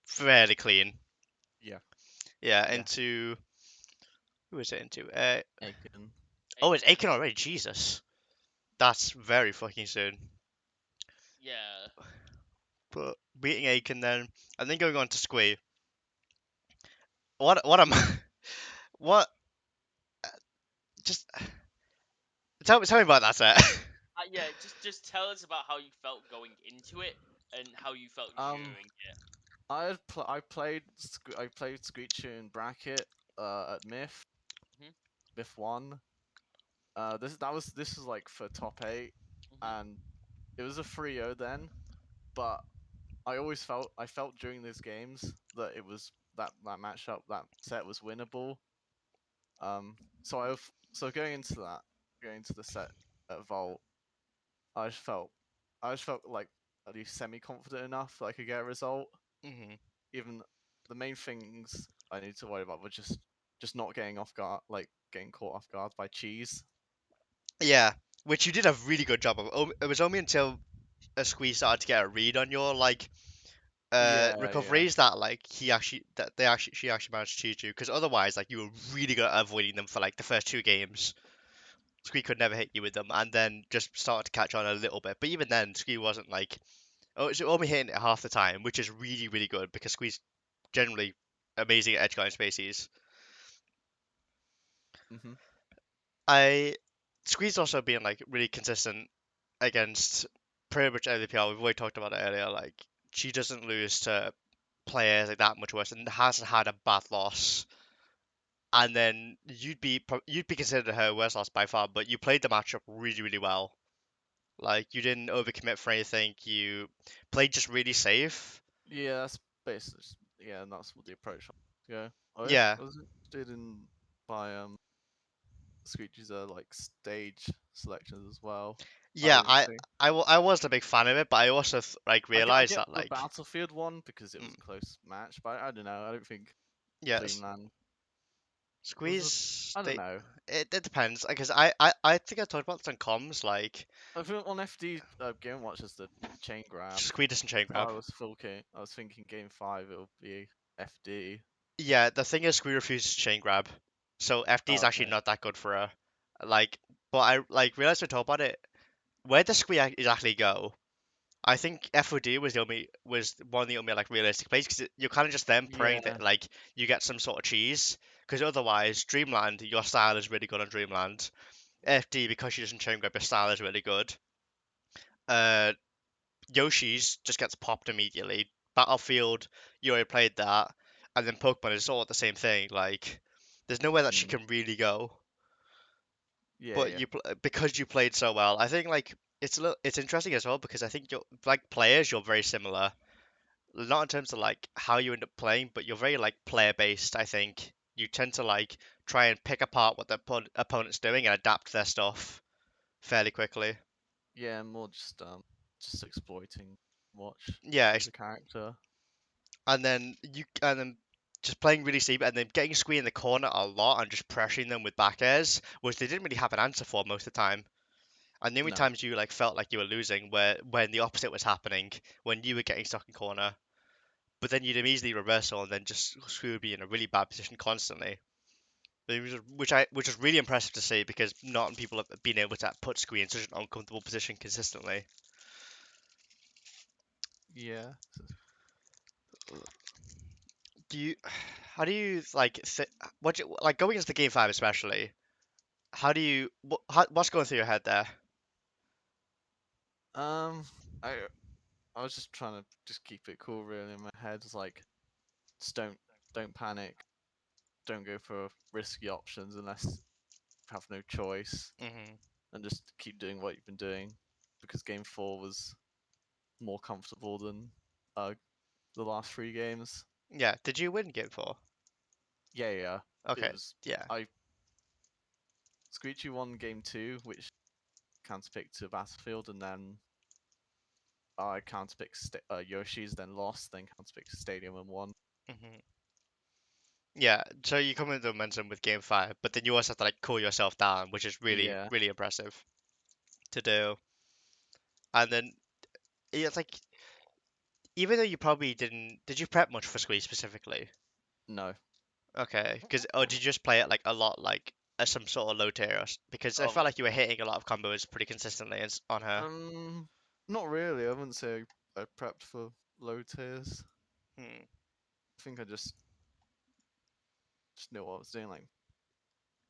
fairly clean. Yeah. Yeah, Yeah. into who is it into? Aiken. Oh, it's Aiken. Aiken already. Jesus, that's very fucking soon. Yeah. But beating Aiken then, and then going on to Squee. What am what? Just tell me about that set. Yeah. Just tell us about how you felt going into it and how you felt Um, during it. I played Screecher in bracket at Mhm. Myth 1. This was like for top 8, Mhm. and it was a 3-0 then, but I felt during these games that it was that matchup, that set was winnable. So going into the set at Vault, I just felt I just felt like at least semi-confident enough that I could get a result. Hmm. Even the main things I need to worry about were just not getting off guard, like getting caught off guard by cheese. Yeah, which you did a really good job of. It was only until a squeeze started to get a read on your like Yeah. recoveries that like she actually managed to cheat you, because otherwise like you were really good at avoiding them for like the first two games. Squee could never hit you with them, and then just started to catch on a little bit. But even then, Squee wasn't like, oh, it's only hitting it half the time, which is really really good because Squee's generally amazing at edge guarding spaces. Hmm. I Squee's also been like really consistent against pretty much every PR. We've already talked about it earlier. Like she doesn't lose to players like that much worse, and hasn't had a bad loss. And then you'd be considered her worst loss by far, but you played the matchup really really well. Like you didn't overcommit for anything. You played just really safe. Yeah, that's basically yeah, and that's what the approach was. Yeah, Yeah, I was interested in by Screechy's like stage selections as well. I yeah. don't think I was a big fan of it, but I also like I realized get that the like Battlefield one because it was mm, a close match, but I don't know. I don't think yes, Dreamland was squeeze the. I don't they. know. It depends because I think I talked about this on comms like I think on FD Game Watch is the chain grab. squeeze doesn't chain So grab. I was thinking Game 5 it'll be FD. Yeah, the thing is, Squee refuses to chain grab, so FD is Oh, actually okay. not that good for her. Like, but I like realized we talk about it. Where does Squee exactly go? I think FOD was one of the only like realistic plays because you're kind of just then praying Yeah, that like you get some sort of cheese, because otherwise Dreamland, your style is really good on Dreamland. FD, because she doesn't chain grab, your style is really good. Uh, Yoshi's just gets popped immediately. Battlefield, you already played that, and then Pokemon is all the same thing. Like, there's nowhere that she mm, can really go. But yeah. because you played so well, I think like it's interesting as well because I think you're like players, you're very similar. Not in terms of like how you end up playing, but you're very like player based. I think you tend to like try and pick apart what the opponent's doing and adapt their stuff fairly quickly. Yeah, more just exploiting watch Yeah, as a character. and then just playing really safe and then getting Squee in the corner a lot and just pressuring them with back airs, which they didn't really have an answer for most of the time. And the only No. times you like felt like you were losing were when the opposite was happening, when you were getting stuck in corner. But then you'd immediately reversal and then just Squee would be in a really bad position constantly. Which is really impressive to see because not many people have been able to put Squee in such an uncomfortable position consistently. Yeah. Do you how do you like like going into the game 5 especially? How do you what's going through your head there? Um, I I was just trying to just keep it cool, really, in my head. It's like, just don't panic. Don't go for risky options unless you have no choice, Hmm. and just keep doing what you've been doing, because Game 4 was more comfortable than uh the last 3 games. Yeah. Did you win game 4? Yeah. It Okay. was Yeah. I Screechy won Game 2, which counterpicked to Battlefield, and then I counterpicked Yoshi's, then lost, then counterpicked to Stadium and won. Hmm. Yeah. So you come into momentum with game 5, but then you also have to like cool yourself down, which is really Yeah, really impressive to do. And then it's like even though you probably did you prep much for Squeeze specifically? no. Okay. Because or did you just play it like a lot like as some sort of low tier? Because I Um, felt like you were hitting a lot of combos pretty consistently on her. not really. I wouldn't say I prepped for low tiers. Hmm. I think I just knew what I was doing, like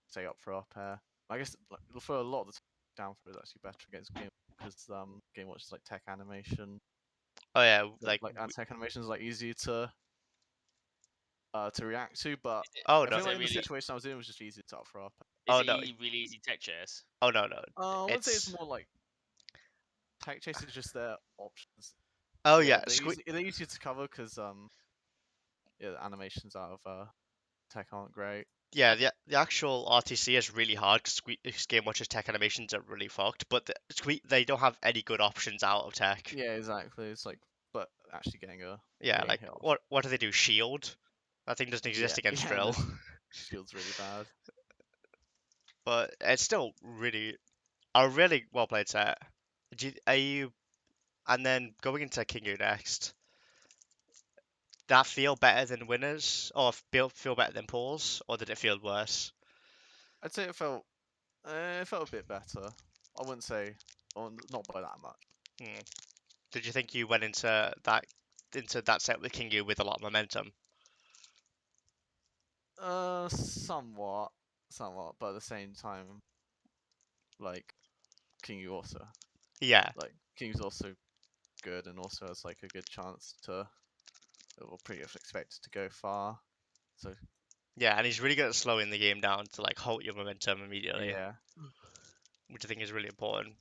say up for up air. I guess like, for a lot of the down for is actually better against Game, because Game Watch is like tech animation. Oh yeah. Like and tech animation is like easier to react to, but Oh I no. feel Is like it in the really? situation I was in, it was just easier to up for up. Is Oh it no. really easy tech chase? Oh no no. I wouldn't say it's It's more like tech chase is just their options. oh Yeah, yeah. Squeeze. they're easier to cover because yeah, the animations out of tech aren't great. Yeah, the actual RTC is really hard because Game Watcher's tech animations are really fucked, but they don't have any good options out of tech. Yeah, exactly. It's like, but actually Yeah, getting a like hit off. what do they do? Shield? That thing doesn't exist Yeah, against yeah, and drill, this shield's really bad. but it's still really a really well played set. Are you and then going into Kingu next? That feel better than winners, or feel better than pools, or did it feel worse? I'd say it felt a bit better. I wouldn't say, not by that much. Hmm. Did you think you went into that set with Kingu with a lot of momentum? Somewhat, somewhat, but at the same time, like Kingu also, Yeah, like Kingu's also good and also has like a good chance to, well, pretty much expected to go far. So yeah, and he's really good at slowing the game down to like halt your momentum immediately, yeah, which I think is really important.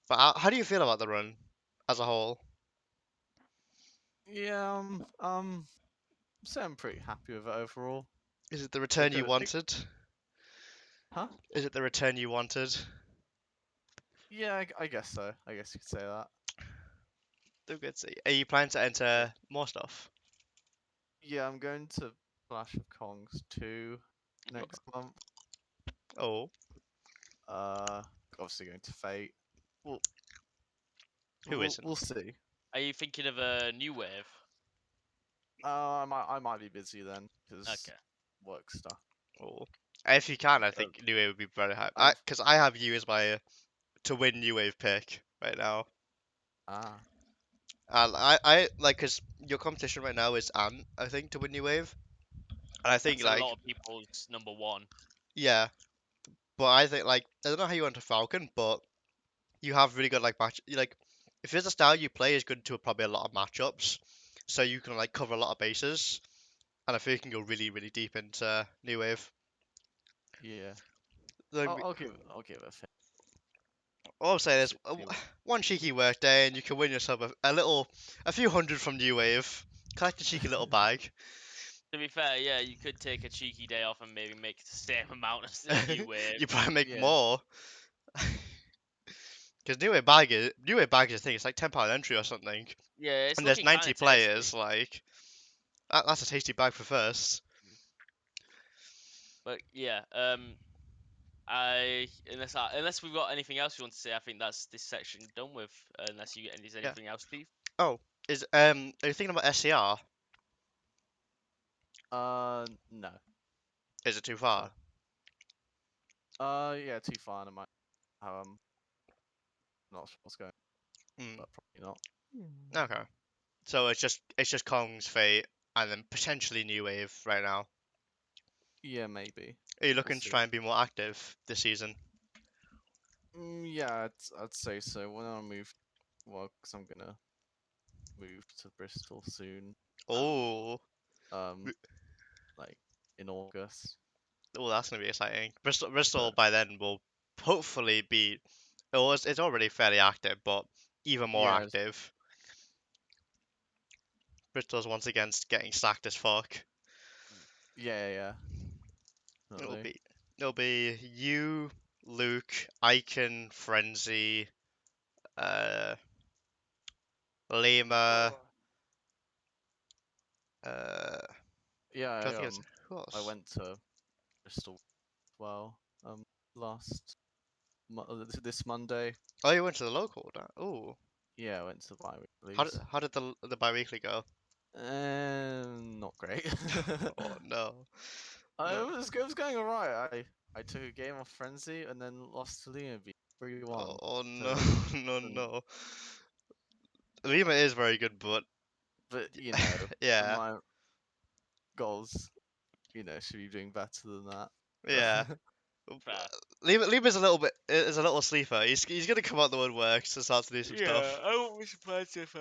But how do you feel about the run as a whole? yeah, so I'm pretty happy with it overall. Is it the It return you could, wanted? huh? Is it the return you wanted? Yeah, I guess so. I guess you could say that. Still good. To see. Are you planning to Yeah. enter more stuff? Yeah, I'm going to Clash of Kongs 2 next month. Oh, Uh, Obviously going to Fate. We'll who isn't? we'll see. Are you thinking of a new wave? I might be busy then because Okay. work stuff. Oh, if you can, I Uh, think New Wave would be very high. I've Because I have you as my to win New Wave pick right now. ah And I like because your competition right now is Ant, I think, to win New Wave. And I think That's a like lot of people's number one. yeah, but I think like I don't know how you went to Falcon, but you have really good like match. Like if there's a style you play is good to probably a lot of matchups, so you can like cover a lot of bases. And I feel you can go really really deep into New Wave. yeah. Like, I'll give it a fit. all I'm saying is See, see what- one cheeky work day and you can win yourself a few hundred from New Wave. Collect a cheeky little bag. To be fair, yeah, you could take a cheeky day off and maybe make the same amount as a new wave. You probably make Yeah, more. Because New Wave bag is a thing. It's like £10 entry or something. Yeah, it's And there's looking kind 90 of tasty. players. Like that's a tasty bag for first. But yeah, unless we've got anything else we want to say, I think that's this section done with. Unless you there's Yeah. anything else, Steve. Oh, are you thinking about SCR? no. Is it too So far? yeah, too far. And I might not sure what's going, Mm, but probably not. okay. So it's just Kong's Fate and then potentially New Wave right now. Yeah, maybe. Are you We'll looking to see. try and be more active this season? Yeah, I'd say so. When I move, well, because I'm gonna move to Bristol soon. Oh, Um, like in August. oh, that's gonna be exciting. Bristol But by then will hopefully be. It's already fairly active, but even more yeah, active. Bristol's once again getting stacked as fuck. yeah. It'll Definitely. be it'll be you, Luke, Icon, Frenzy, uh, Lima, uh, Yeah, trying to think of who I else? went to Bristol as well. Last this Monday. Oh, you went to the local. Oh, Yeah, I went to the how did bi-weeklies. how did the bi-weekly go? Not great. Oh no, I no. it was going alright. I took a game off Frenzy and then lost to Liam 3-1. Oh no, So, no, and, no. Lima is very good, but but yeah, my goals, should be doing better than that. yeah. Fair. Lima's a little sleeper. He's gonna come out the woodworks and start to do some Yeah, stuff. I won't be surprised if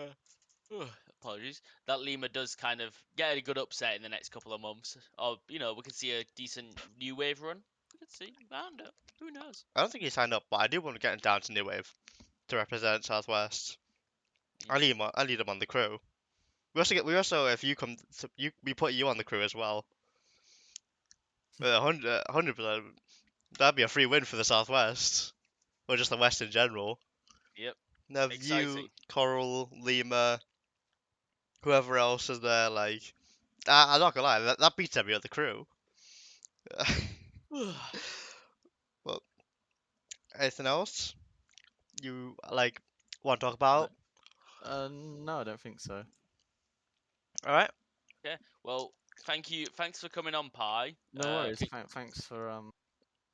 apologies, that Lima does kind of get a good upset in the next couple of months, or we could see a decent new wave run. We could see. I don't know. Who knows? I don't think he signed up, but I do want to get him down to New Wave to represent Southwest. Mm. I need him on the crew. We also if you come, we put you on the crew as well. 100%. That'd be a free win for the Southwest, or just the West in general. Yep. Now, you, Exciting. Coral, Lima, whoever else is there, like, I'm not gonna lie, that beats every other crew. Well, anything else you like want to talk No, about? no, I don't think so. All right, Okay. Well, thank you. Thanks for coming on, Pi. No worries. Think, Thanks for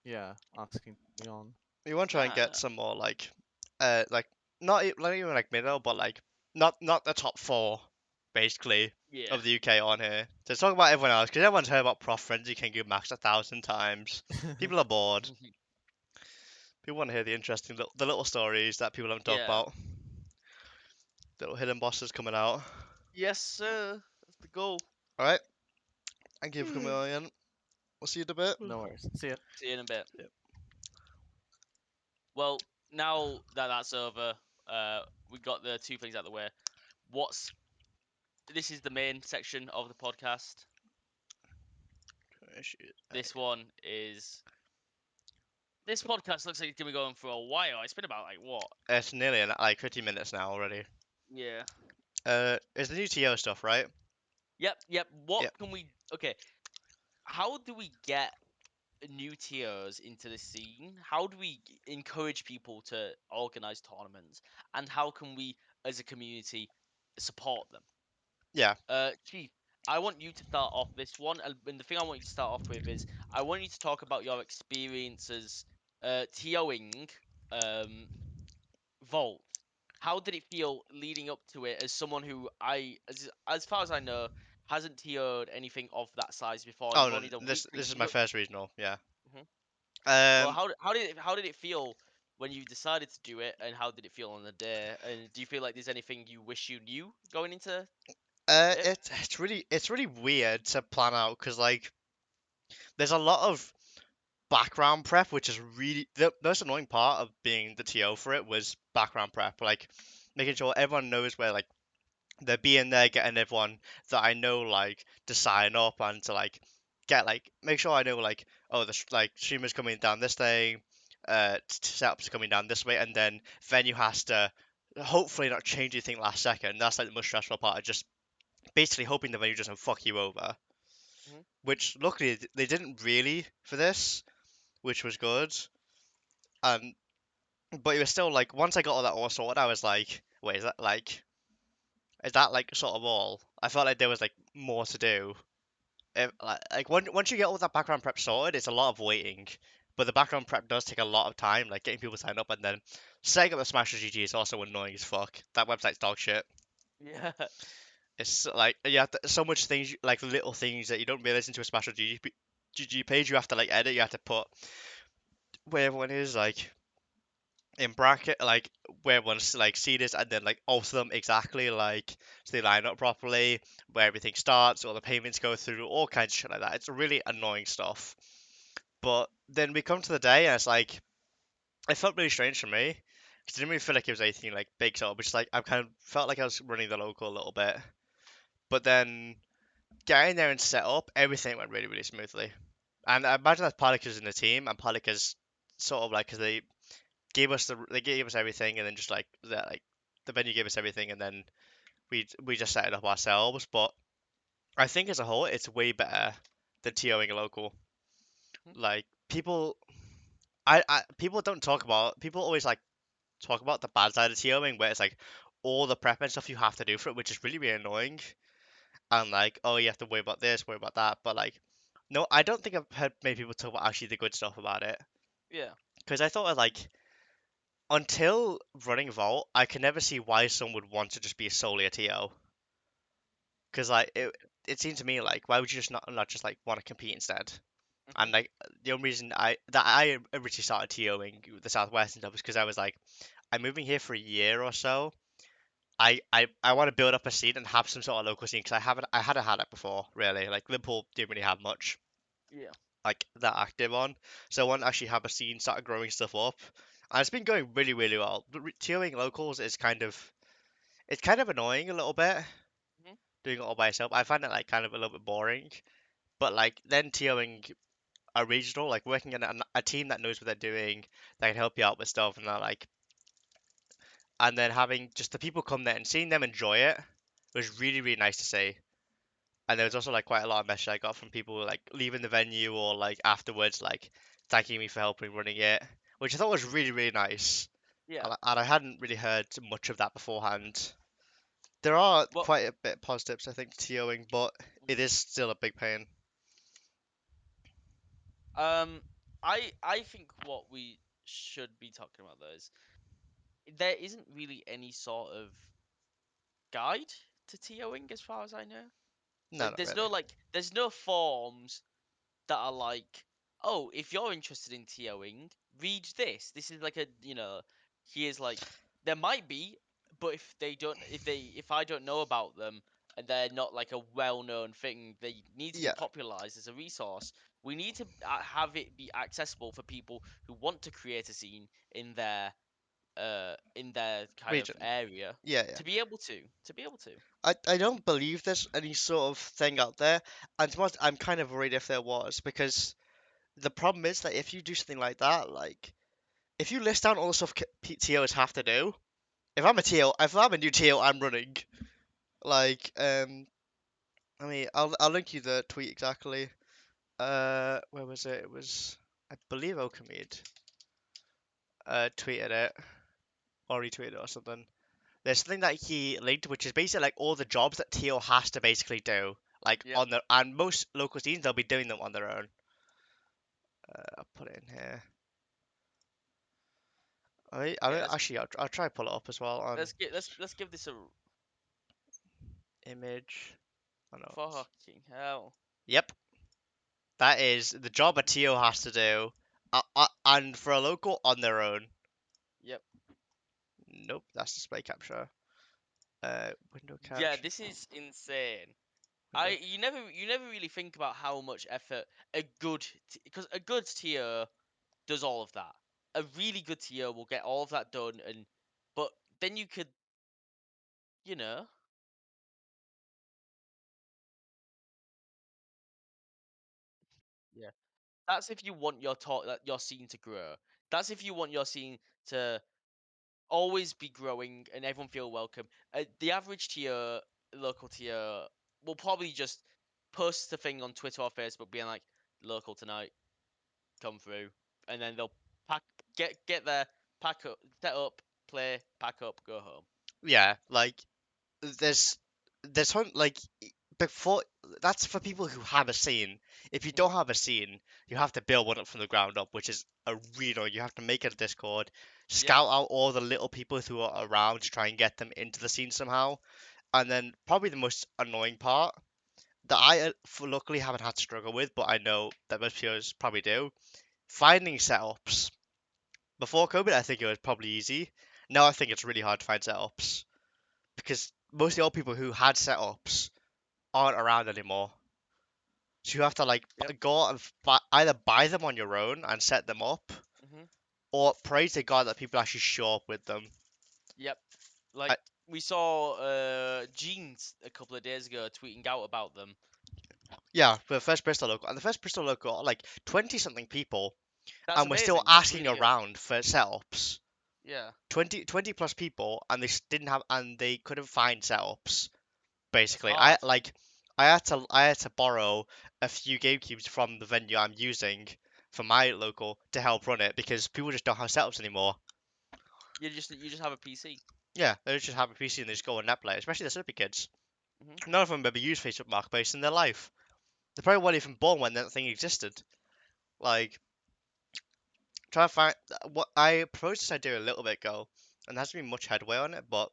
yeah, asking me on. we want to try and nah, get some more like not even like middle, but like not the top four, basically, yeah. of the UK on here. To talk about everyone else, because everyone's heard about Prof Frenzy King Max 1,000 times. People are bored. People want to hear the interesting the little stories that people don't talk Yeah. about. Little hidden bosses coming out. Yes, sir. That's the goal. All right, thank you for coming on. Ian. We'll see you in a bit. No worries. See ya. See you in a bit. Yep. Well, now that that's over, we got the two things out of the way. What's This is the main section of the podcast. This one is this podcast looks like it's gonna be going for a while. It's been about like what? It's nearly like 50 minutes now already. Yeah. It's the new TO stuff, right? Yep. What Yep. can we? Okay. How do we get new tiers into the scene? How do we encourage people to organize tournaments? And how can we, as a community, support them? Yeah. Chief, I want you to start off this one, and the thing I want you to start off with is I want you to talk about your experiences TOing um, Vault. How did it feel leading up to it as someone who as far as I know, hasn't TO'd anything of that size before? Oh You've no, only done weekly. this is my first regional. Yeah. Mhm. Well, Um. how did it feel when you decided to do it, and how did it feel on the day? And do you feel like there's anything you wish you knew going into it? It's really weird to plan out because like there's a lot of background prep, which is really the most annoying part of being the TO for it was background prep, like making sure everyone knows where like they're being there, getting everyone that I know like to sign up and to like get like make sure I know like oh like streamers coming down this thing, setups coming down this way, and then venue has to hopefully not change anything last second. That's like the most stressful part of just basically hoping the venue doesn't fuck you over. Mhm. Which luckily they didn't really for this, which was good. And but it was still like once I got all that all sorted, I was like, wait, is that like sort of all? I felt like there was like more to do. Once you get all that background prep sorted, it's a lot of waiting. But the background prep does take a lot of time, like getting people signed up and then setting up the Smash GG is also annoying as fuck. That website's dog shit. Yeah. It's like you have so much things like little things that you don't realize into a Smash GG page. You have to like edit. You have to put where everyone is like in bracket, like where everyone's like seated, and then like alter them exactly like so they line up properly, where everything starts, all the payments go through, all kinds of shit like that. It's really annoying stuff. But then we come to the day, and it's like it felt really strange for me. 'Cause I didn't really feel like it was anything like big, so which like I kind of felt like I was running the local a little bit. But then getting there and set up, everything went really, really smoothly. And I imagine that's partly because in the team, and partly because sort of like because they gave us everything, and then just like that like the venue gave us everything, and then we just set it up ourselves. But I think as a whole, it's way better than TOing a local. Mhm. Like people don't talk about people always like talk about the bad side of TOing, where it's like all the prep and stuff you have to do for it, which is really really annoying. And like oh you have to worry about this, worry about that, but like no, I don't think I've heard many people talk about actually the good stuff about it. Yeah. Because I thought like until running Vault, I can never see why someone would want to just be solely a TO. Because like it seemed to me like why would you just not just like want to compete instead? Mhm. And like the only reason I originally started TOing the Southwest and stuff was because I was like I'm moving here for a year or so. I want to build up a scene and have some sort of local scene because I hadn't had it before really. Like Liverpool didn't really have much Yeah. like that active on, so I want to actually have a scene start growing stuff up. And it's been going really really well. But TOing locals is it's kind of annoying a little bit Mhm. doing it all by yourself. I find it like kind of a little bit boring. But like then TOing a regional, like working in a team that knows what they're doing, that can help you out with stuff, and that like, and then having just the people come there and seeing them enjoy it was really really nice to see. And there was also like quite a lot of messages I got from people like leaving the venue or like afterwards, like thanking me for helping running it, which I thought was really really nice. Yeah. And I hadn't really heard much of that beforehand. There are Well, quite a bit positives, I think, to TOing, but it is still a big pain. um, I think what we should be talking about though is there isn't really any sort of guide to TOing as far as I know. No, Like, not really. there's no forms that are like, oh, if you're interested in TOing, read this. This is like a, here's like, there might be, but if I don't know about them and they're not like a well-known thing, they need to be Yeah, popularized as a resource. We need to have it be accessible for people who want to create a scene in their kind of region. area Yeah, yeah. to be able to. I don't believe there's any sort of thing out there, and to be honest, I'm kind of worried if there was, because the problem is that if you do something like that, like if you list down all the stuff TOs have to do, if I'm a new TO, I'm running. Like, I mean, I'll link you the tweet exactly. Where was it? It was, I believe, Okamid tweeted it or retweeted it or something. There's something that he linked, which is basically like all the jobs that TO has to basically do, like Yep. on their, and most local scenes they'll be doing them on their own. I'll put it in here. Okay, Actually, I'll try to pull it up as well on let's give this a image. Oh no. fucking hell. Yep, that is the job a TO has to do, and for a local on their own. Yep. Nope, that's display capture. Window Yeah, capture. this is insane. Window. You never really think about how much effort a good because a good tier does all of that. A really good tier will get all of that done, and but then you could, you know, yeah. That's if you want your scene to grow. That's if you want your scene to always be growing and everyone feel welcome. The average tier, local tier, will probably just post the thing on Twitter or Facebook, being like, "Local tonight, come through," and then they'll pack, get there, pack up, set up, play, pack up, go home. Yeah, like there's like before, that's for people who have a scene. If you don't Mhm. have a scene, you have to build one up from the ground up, which is a real. You have to make a Discord, Yep. scout out all the little people who are around to try and get them into the scene somehow. And then probably the most annoying part that I luckily haven't had to struggle with, but I know that most viewers probably do, finding setups. Before COVID, I think it was probably easy. Now I think it's really hard to find setups because most of the old people who had setups aren't around anymore. So you have to like Yep. go out and either buy them on your own and set them up, Mhm. or pray to God that people actually show up with them. Yep. I, Like we saw Jeans a couple of days ago tweeting out about them. yeah, for the first Bristol local, and the first Bristol local got like 20 something people, That's and we're still amazing. That's asking really good. around for setups. Yeah. 20 plus people, and didn't have, and they couldn't find setups. That's Basically, hard. I had to borrow a few game cubes from the venue I'm using for my local to help run it because people just don't have setups anymore. You just have a PC. Yeah, they just have a PC and they just go on NetPlay, especially the Slippy kids. Mhm. None of them ever used Facebook Marketplace in their life. They probably weren't even born when that thing existed. Like, trying to find what I proposed this idea a little bit ago, and there hasn't been much headway on it, but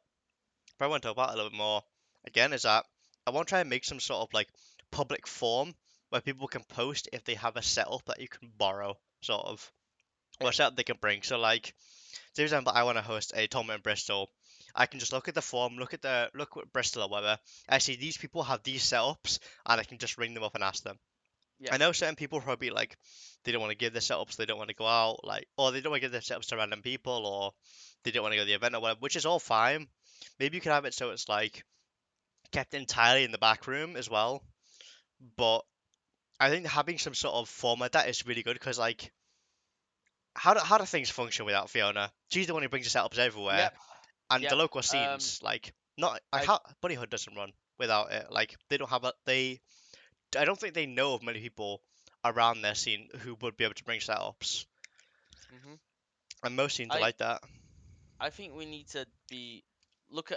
if I want to talk about it a little bit more, again, is that I want to try and make some sort of like public form where people can post if they have a setup that you can borrow, sort of, or a setup they can bring. So, like, say for example, I want to host a tournament in Bristol. I can just look at the form, look at Bristol or whatever. I see these people have these setups, and I can just ring them up and ask them. Yeah. I know certain people probably like they don't want to give their setups, they don't want to go out, like, or they don't want to give their setups to random people, or they don't want to go to the event or whatever, which is all fine. Maybe you can have it so it's like kept entirely in the back room as well. But I think having some sort of format that is really good because like how do things function without Fiona? She's the one who brings the setups everywhere, Yep. and the Yep. local scenes like not like I how BunnyHood doesn't run without it. Like they don't have a they. I don't think they know of many people around their scene who would be able to bring setups, hmm and most scenes are I like that. I think we need to be look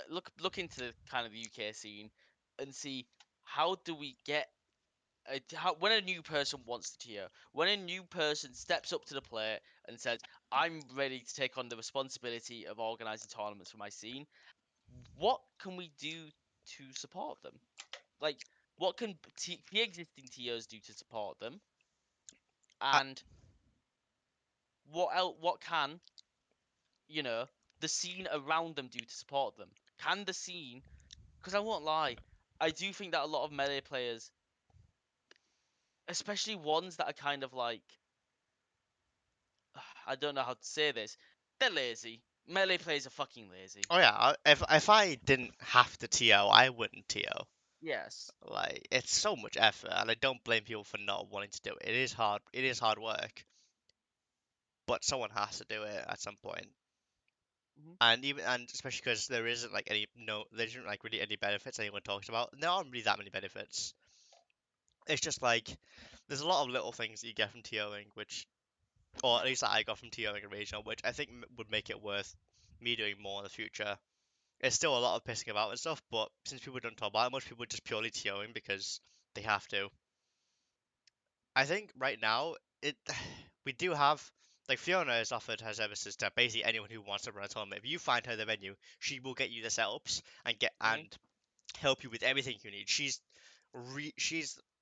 into the kind of the UK scene and see how do we get when a new person wants to tier, when a new person steps up to the plate and says, "I'm ready to take on the responsibility of organizing tournaments for my scene," what can we do to support them? Like, what can pre-existing tiers do to support them, I, and what else? What can you know the scene around them do to support them? Can the scene? Because I won't lie, I do think that a lot of melee players, especially ones that are kind of like, I don't know how to say this, they're lazy. Melee players are fucking lazy. oh yeah, if I didn't have to TO, I wouldn't TO. Yes. Like it's so much effort, and I don't blame people for not wanting to do it. It is hard. It is hard work, but someone has to do it at some point. hmm And especially because there isn't like there isn't like really any benefits anyone talks about. There aren't really that many benefits. It's just like there's a lot of little things that you get from TOing, which, or at least that I got from TOing and regional, which I think would make it worth me doing more in the future. It's still a lot of pissing about and stuff, but since people don't talk about it, most people are just purely TOing because they have to. I think right now it we do have like Fiona has offered her services to basically anyone who wants to run a tournament. If you find her the venue, she will get you the setups hmm and help you with everything you need. She's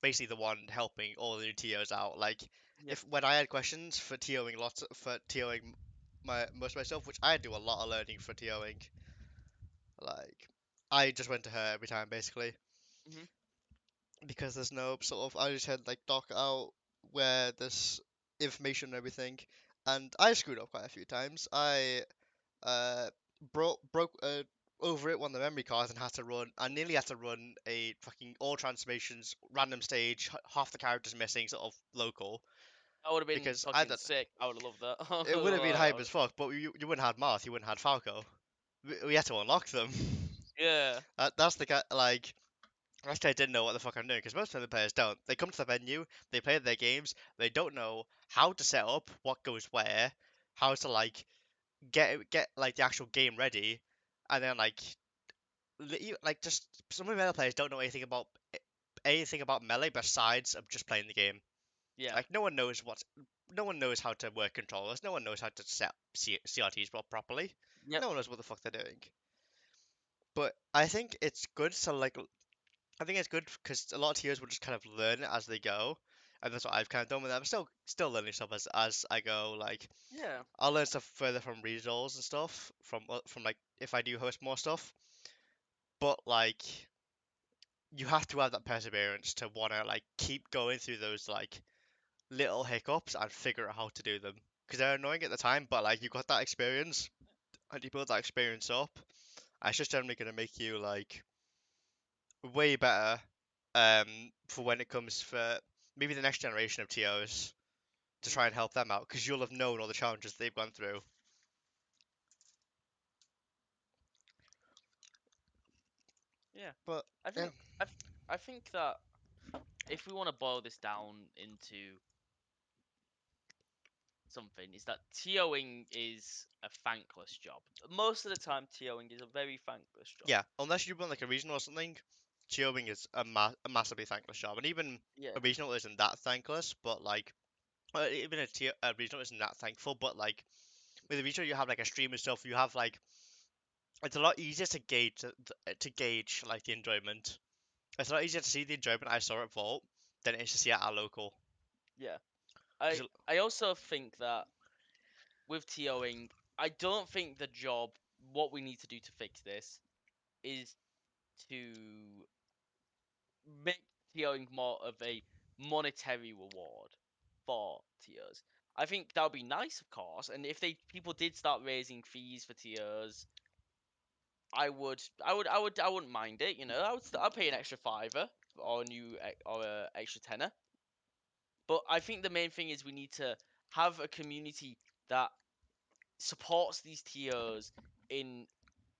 basically the one helping all the new TOs out. Like Yep. if when I had questions for TOing my most of myself, which I do a lot of learning for TOing, like I just went to her every time basically hmm because there's no sort of I just had like doc out where this information and everything, and I screwed up quite a few times. I uh broke over it one of the memory cards and had to run. I nearly had to run a fucking all transformations random stage, half the characters missing, sort of local That would have been because I fucking don't. sick. I would have loved that. I'm not It gonna would have been lie. hype as fuck, but you wouldn't have Marth, you wouldn't have Falco. We had to unlock them. Yeah. That's the guy like. Actually, I didn't know what the fuck I'm doing because most of the players don't. They come to the venue, they play their games, they don't know how to set up, what goes where, how to like get like the actual game ready, and then like just some of the melee players don't know anything about melee besides of just playing the game. Yeah. Like no one knows how to work controllers, no one knows how to set CRTs properly, Yep. no one knows what the fuck they're doing. But I think it's good. So like I think it's good because a lot of TOs will just kind of learn it as they go, and that's what I've kind of done with it. I'm still learning stuff as I go. Like Yeah. I'll learn stuff further from regionals and stuff from like if I do host more stuff. But like you have to have that perseverance to wanna like keep going through those like little hiccups and figure out how to do them because they're annoying at the time. But like you got that experience and you build that experience up, and it's just generally gonna make you like way better for when it comes for maybe the next generation of TOs to Mhm. try and help them out because you'll have known all the challenges they've gone through. Yeah. But I yeah, think I, th- I think that if we want to boil this down into something, is that TOing is a thankless job. Most of the time, TOing is a very thankless job. yeah, unless you run like a regional or something, TOing is a massively thankless job, and even Yeah. a regional isn't that thankless. But like even a regional isn't that thankful. But like with a regional, you have like a stream and stuff. You have like it's a lot easier to gauge like the enjoyment. It's a lot easier to see the enjoyment I saw at Vault than it is to see it at local. Yeah. 'Cause I also think that with TOing, I don't think the job, what we need to do to fix this is to make TOing more of a monetary reward for TOs. I think that would be nice, of course, and if they people did start raising fees for TOs, I wouldn't mind it. You know, I'd pay an extra fiver or a extra tenner. But I think the main thing is we need to have a community that supports these TOs in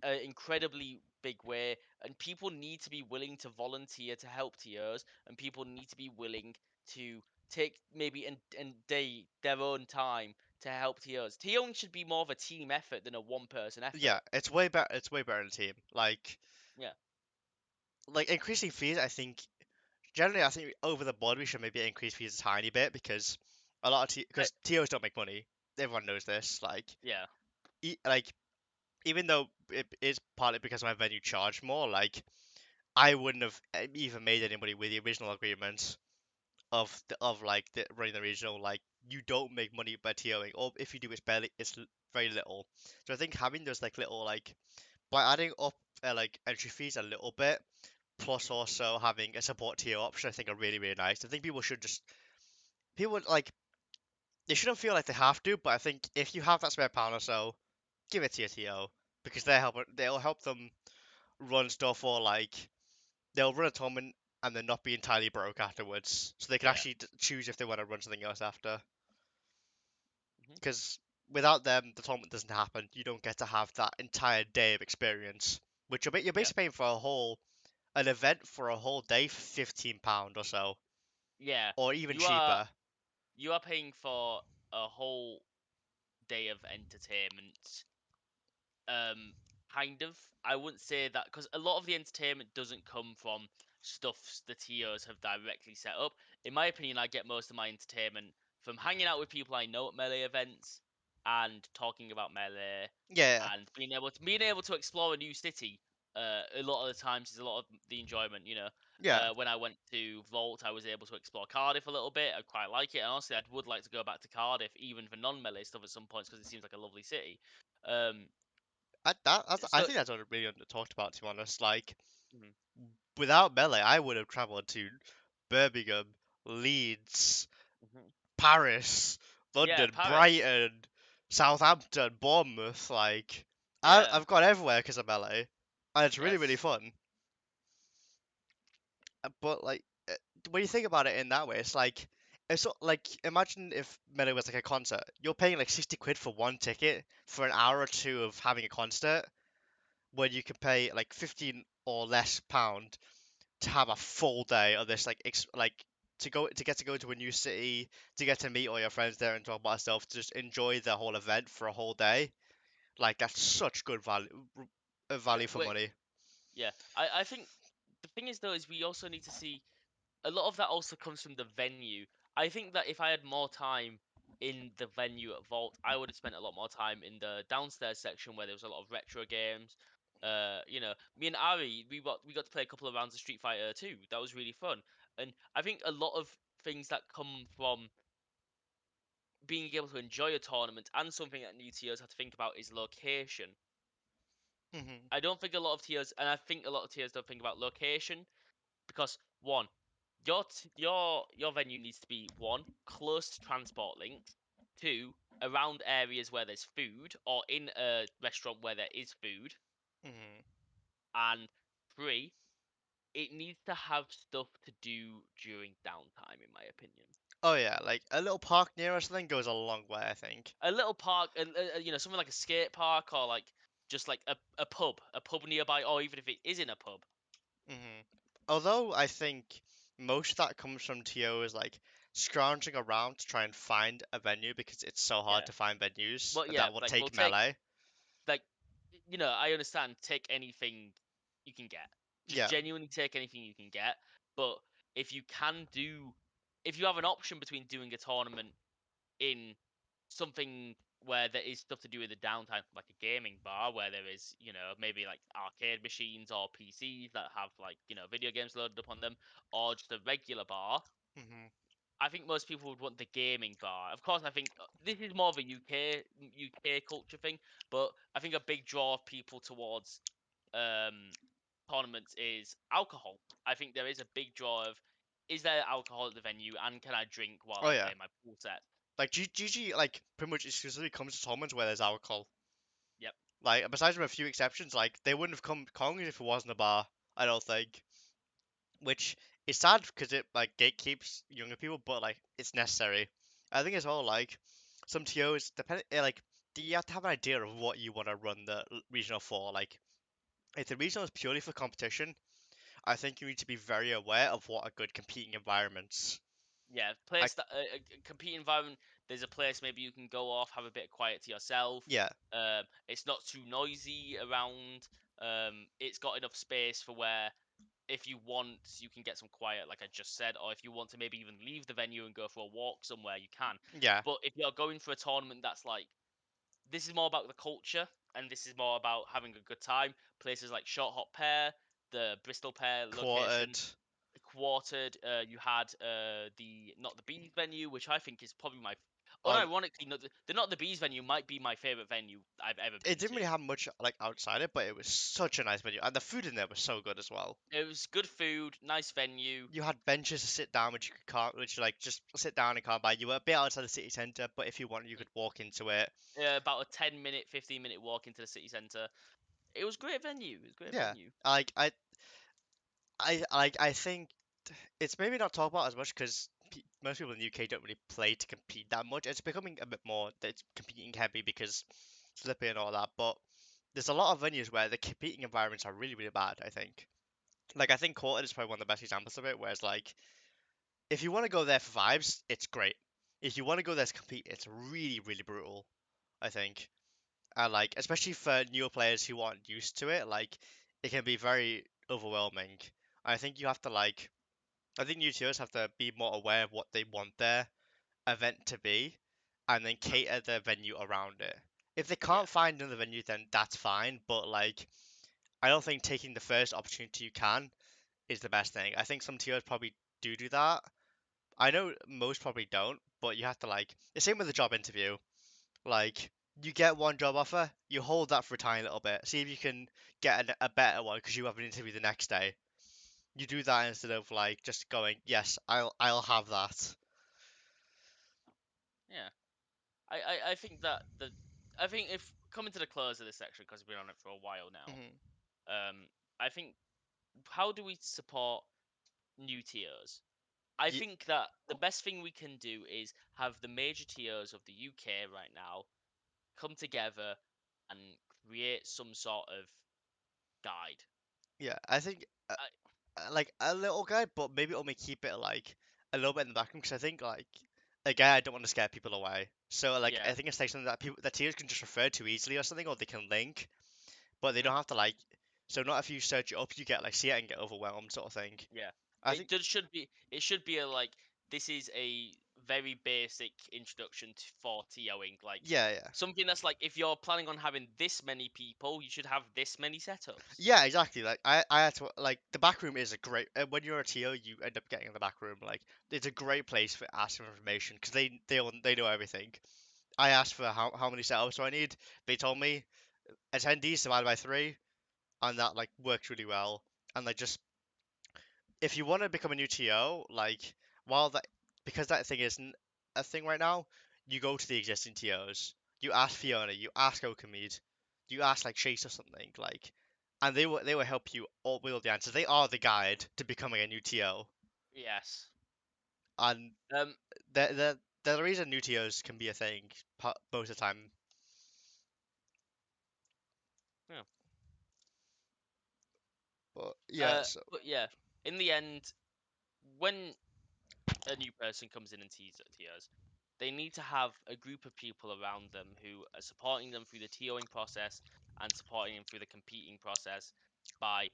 an incredibly big way, and people need to be willing to volunteer to help TOs, and people need to be willing to take maybe and their own time to help TOs. TOing should be more of a team effort than a one-person effort. Yeah, it's way better. It's way better in a team. Yeah. Like increasing fees. I think generally, I think over the board we should maybe increase fees a tiny bit because a lot of But because TOs don't make money. Everyone knows this. yeah. Like even though it is partly because my venue charged more, like I wouldn't have even made any money with the original agreement of running the regional. Like you don't make money by TOing, or if you do, it's very little. So I think having those like little like by adding up like entry fees a little bit, plus also having a support TO option, I think are really nice. I think people like they shouldn't feel like they have to, but I think if you have that spare pound or so, give it to your TO because they'll help them run stuff or like they'll run a tournament and then not be entirely broke afterwards, so they can Yeah. actually choose if they want to run something else after. Hmm. Because without them, the tournament doesn't happen. You don't get to have that entire day of experience, which you're Yeah. basically paying for an event for a whole day for £15 or so, Yeah. or even You are cheaper. you are paying for a whole day of entertainment. um Kind of. I wouldn't say that because a lot of the entertainment doesn't come from stuff the TOs have directly set up. In my opinion, I get most of my entertainment from hanging out with people I know at Melee events and talking about Melee Yeah, and being able to explore a new city. A lot of the times is a lot of the enjoyment. yeah. When I went to Vault, I was able to explore Cardiff a little bit. I quite like it, and honestly, I would like to go back to Cardiff even for non-melee stuff at some points because it seems like a lovely city. Um, I so think that's what really under talked about, to be honest. Like, Mhm. without Melee, I would have travelled to Birmingham, Leeds, Mhm. Paris, Yeah, London, Paris. Brighton, Southampton, Bournemouth. Like, Yeah. I've gone everywhere because of Melee, and it's really Yes. fun. But like, when you think about it in that way, like imagine if Melee was like a concert. You're paying like 60 quid for one ticket for an hour or two of having a concert, when you can pay like 15 or less pound to have a full day of this like to get to go to a new city, to get to meet all your friends there and talk about stuff, to just enjoy the whole event for a whole day. Like that's such good value for Wait. money. Yeah. I think the thing is though is we also need to see a lot of that also comes from the venue. I think that if I had more time in the venue at Vault, I would have spent a lot more time in the downstairs section where there was a lot of retro games. Me and Ari, we got to play a couple of rounds of Street Fighter 2. That was really fun. And I think a lot of things that come from being able to enjoy a tournament and something that new TOs have to think about is location. Hmm. I don't think a lot of TOs, and I think a lot of TOs don't think about location because one, your venue needs to be one close to transport links, two around areas where there's food or in a restaurant where there is food, Hmm. and three, it needs to have stuff to do during downtime. In my opinion, Oh yeah, like a little park near or something goes a long way, I think. a little park, something like a skate park or like just like a pub nearby, or even if it isn't a pub. Hmm. Although I think most of that comes from TOs like scrounging around to try and find a venue because it's so hard Yeah. to find venues Well, yeah, that will like we'll take take Melee. like I understand take anything you can get. Just Yeah. genuinely take anything you can get. But if you can do if you have an option between doing a tournament in something where there is stuff to do with the downtime, like a gaming bar where there is, maybe like arcade machines or PCs that have like, video games loaded up on them, or just a regular bar, Hmm. I think most people would want the gaming bar. Of course, I think this is more of a UK culture thing, but I think a big draw of people towards um, tournaments is alcohol. I think there is a big draw of is there alcohol at the venue and can I drink while Oh I yeah. play my pool set? Like GG like pretty much exclusively comes to tournaments where there's alcohol. Yep. Like besides from a few exceptions, like they wouldn't have come Kong if it wasn't a bar. I don't think. Which it's sad because it like gatekeeps younger people, but like it's necessary. I think as well like some TOs depend like you have to have an idea of what you want to run the regional for. Like if the regional is purely for competition, I think you need to be very aware of what are good competing environments. Yeah, Like place that a compete environment. There's a place maybe you can go off, have a bit of quiet to yourself. yeah, It's not too noisy around. It's got enough space for where if you want, you can get some quiet, like I just said, or if you want to maybe even leave the venue and go for a walk somewhere, you can. yeah, But if you're going for a tournament that's like, this is more about the culture and this is more about having a good time. Places like Short Hop Pair, the Bristol Pair location, quartered. Quartered. You had the Not the Bees venue, which I think is probably my, Oh, unironically, Not the Bees venue might be my favorite venue I've ever it been didn't to. really have much like outside it, but it was such a nice venue, and the food in there was so good as well. It was good food, nice venue. You had benches to sit down, which you could can't, which like just sit down and can't buy. You were a bit outside the city centre, but if you wanted, you could walk into it. About a 10-minute, 15-minute walk into the city centre. It was great venue. It was great Yeah, venue. like I think it's maybe not talked about as much because most people in the UK don't really play to compete that much. It's becoming a bit more that's competing heavy because Slippy and all that, but there's a lot of venues where the competing environments are really, really bad, I think. Like, I think Quartet is probably one of the best examples of it, whereas, like, if you want to go there for vibes, it's great. If you want to go there to compete, it's really, really brutal, I think. And, like, especially for newer players who aren't used to it, like, it can be very overwhelming. I think you have to, like, I think new tiers have to be more aware of what they want their event to be and then cater the venue around it. If they Yeah, can't find another venue, then that's fine. But like, I don't think taking the first opportunity you can is the best thing. I think some tiers probably do that. I know most probably don't, but you have to like. The same with the job interview. Like, you get one job offer, you hold that for a tiny little bit, see if you can get a better one because you have an interview the next day. You do that instead of like just going, yes, I'll have that. yeah. I think that I think if coming to the close of this section because we've been on it for a while now. Hmm. I think how do we support new TOs? I Ye- think that the best thing we can do is have the major TOs of the UK right now come together and create some sort of guide. yeah, I think I, like a little guide, but maybe only keep it like a little bit in the background because I think like again I don't want to scare people away. So like yeah. I think it's like something that people that teachers can just refer to easily or something, or they can link, but they Mhm. don't have to like. So not if you search it up, you get like see it and get overwhelmed sort of thing. Yeah, I think it should be a like this is a very basic introduction for TOing, like yeah, yeah. something that's like if you're planning on having this many people, you should have this many setups. Yeah, exactly. Like I had to like the back room is a great when you're a TO, you end up getting in the back room. Like it's a great place for asking for information because they know everything. I asked for how many setups do I need. They told me attendees divided by three, and that like works really well. And like just if you want to become a new TO, like while that because that thing isn't a thing right now, you go to the existing TOs. You ask Fiona, you ask Okamid, you ask like Chase or something like, and they will help you all with all the answers. They are the guide to becoming a new TO, Yes. and Um. they're the reason new TOs can be a thing most of the time. Yeah. But yeah, so But yeah, in the end, when a new person comes in and TOs, they need to have a group of people around them who are supporting them through the TOing process and supporting them through the competing process by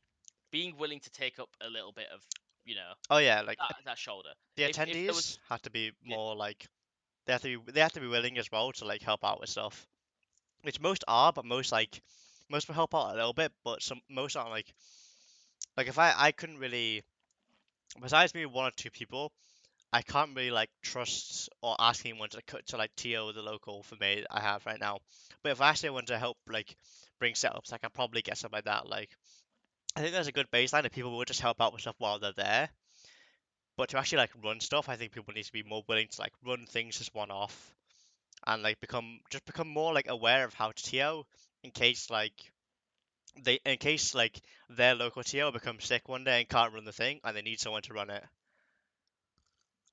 being willing to take up a little bit of, you know, oh yeah, like that shoulder. the If there attendees was, have to be yeah, more like they have to be willing as well to like help out with stuff, which most are, but most will help out a little bit, but some most aren't like if I couldn't really besides maybe one or two people, I can't really like trust or ask anyone to like TO the local for me I have right now. But if I ask anyone to help like bring setups, I can probably get something like that. Like I think there's a good baseline if people will just help out with stuff while they're there. But to actually like run stuff, I think people need to be more willing to like run things as one off and like become more like aware of how to TO in case like they in case like their local TO becomes sick one day and can't run the thing, and they need someone to run it.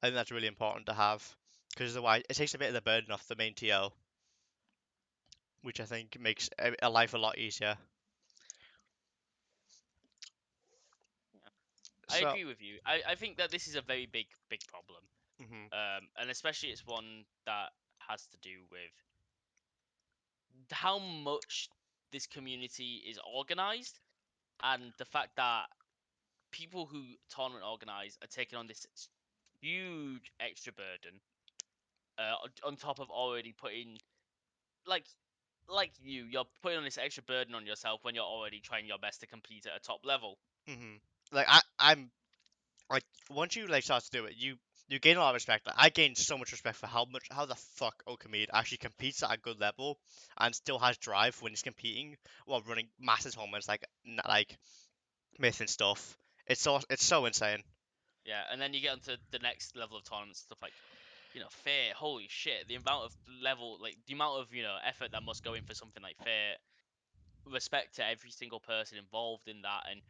I think that's really important to have because otherwise it takes a bit of the burden off the main TO, which I think makes a life a lot easier. I So, agree with you. I think that this is a very big problem. mhm, And especially it's one that has to do with how much this community is organized and the fact that people who tournament organize are taking on this huge extra burden on top of already putting like you're putting on this extra burden on yourself when you're already trying your best to compete at a top level. mhm. Like I'm like once you like start to do it, you gain a lot of respect. Like, I gained so much respect for how the fuck Okamid actually competes at a good level and still has drive when he's competing while running massive tournaments like myth and stuff. It's so insane. Yeah, and then you get onto the next level of tournaments, stuff like, fair. Holy shit, the amount of level, like the amount of effort that must go in for something like fair. Respect to every single person involved in that, and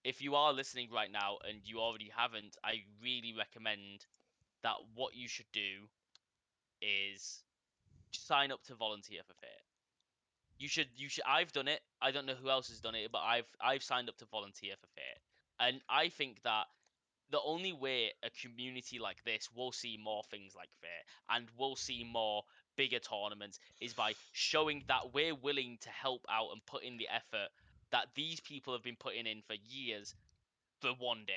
if you are listening right now and you already haven't, I really recommend that what you should do is sign up to volunteer for fair. You should. I've done it. I don't know who else has done it, but I've signed up to volunteer for fair, and I think that the only way a community like this will see more things like fair and will see more bigger tournaments is by showing that we're willing to help out and put in the effort that these people have been putting in for years for one day.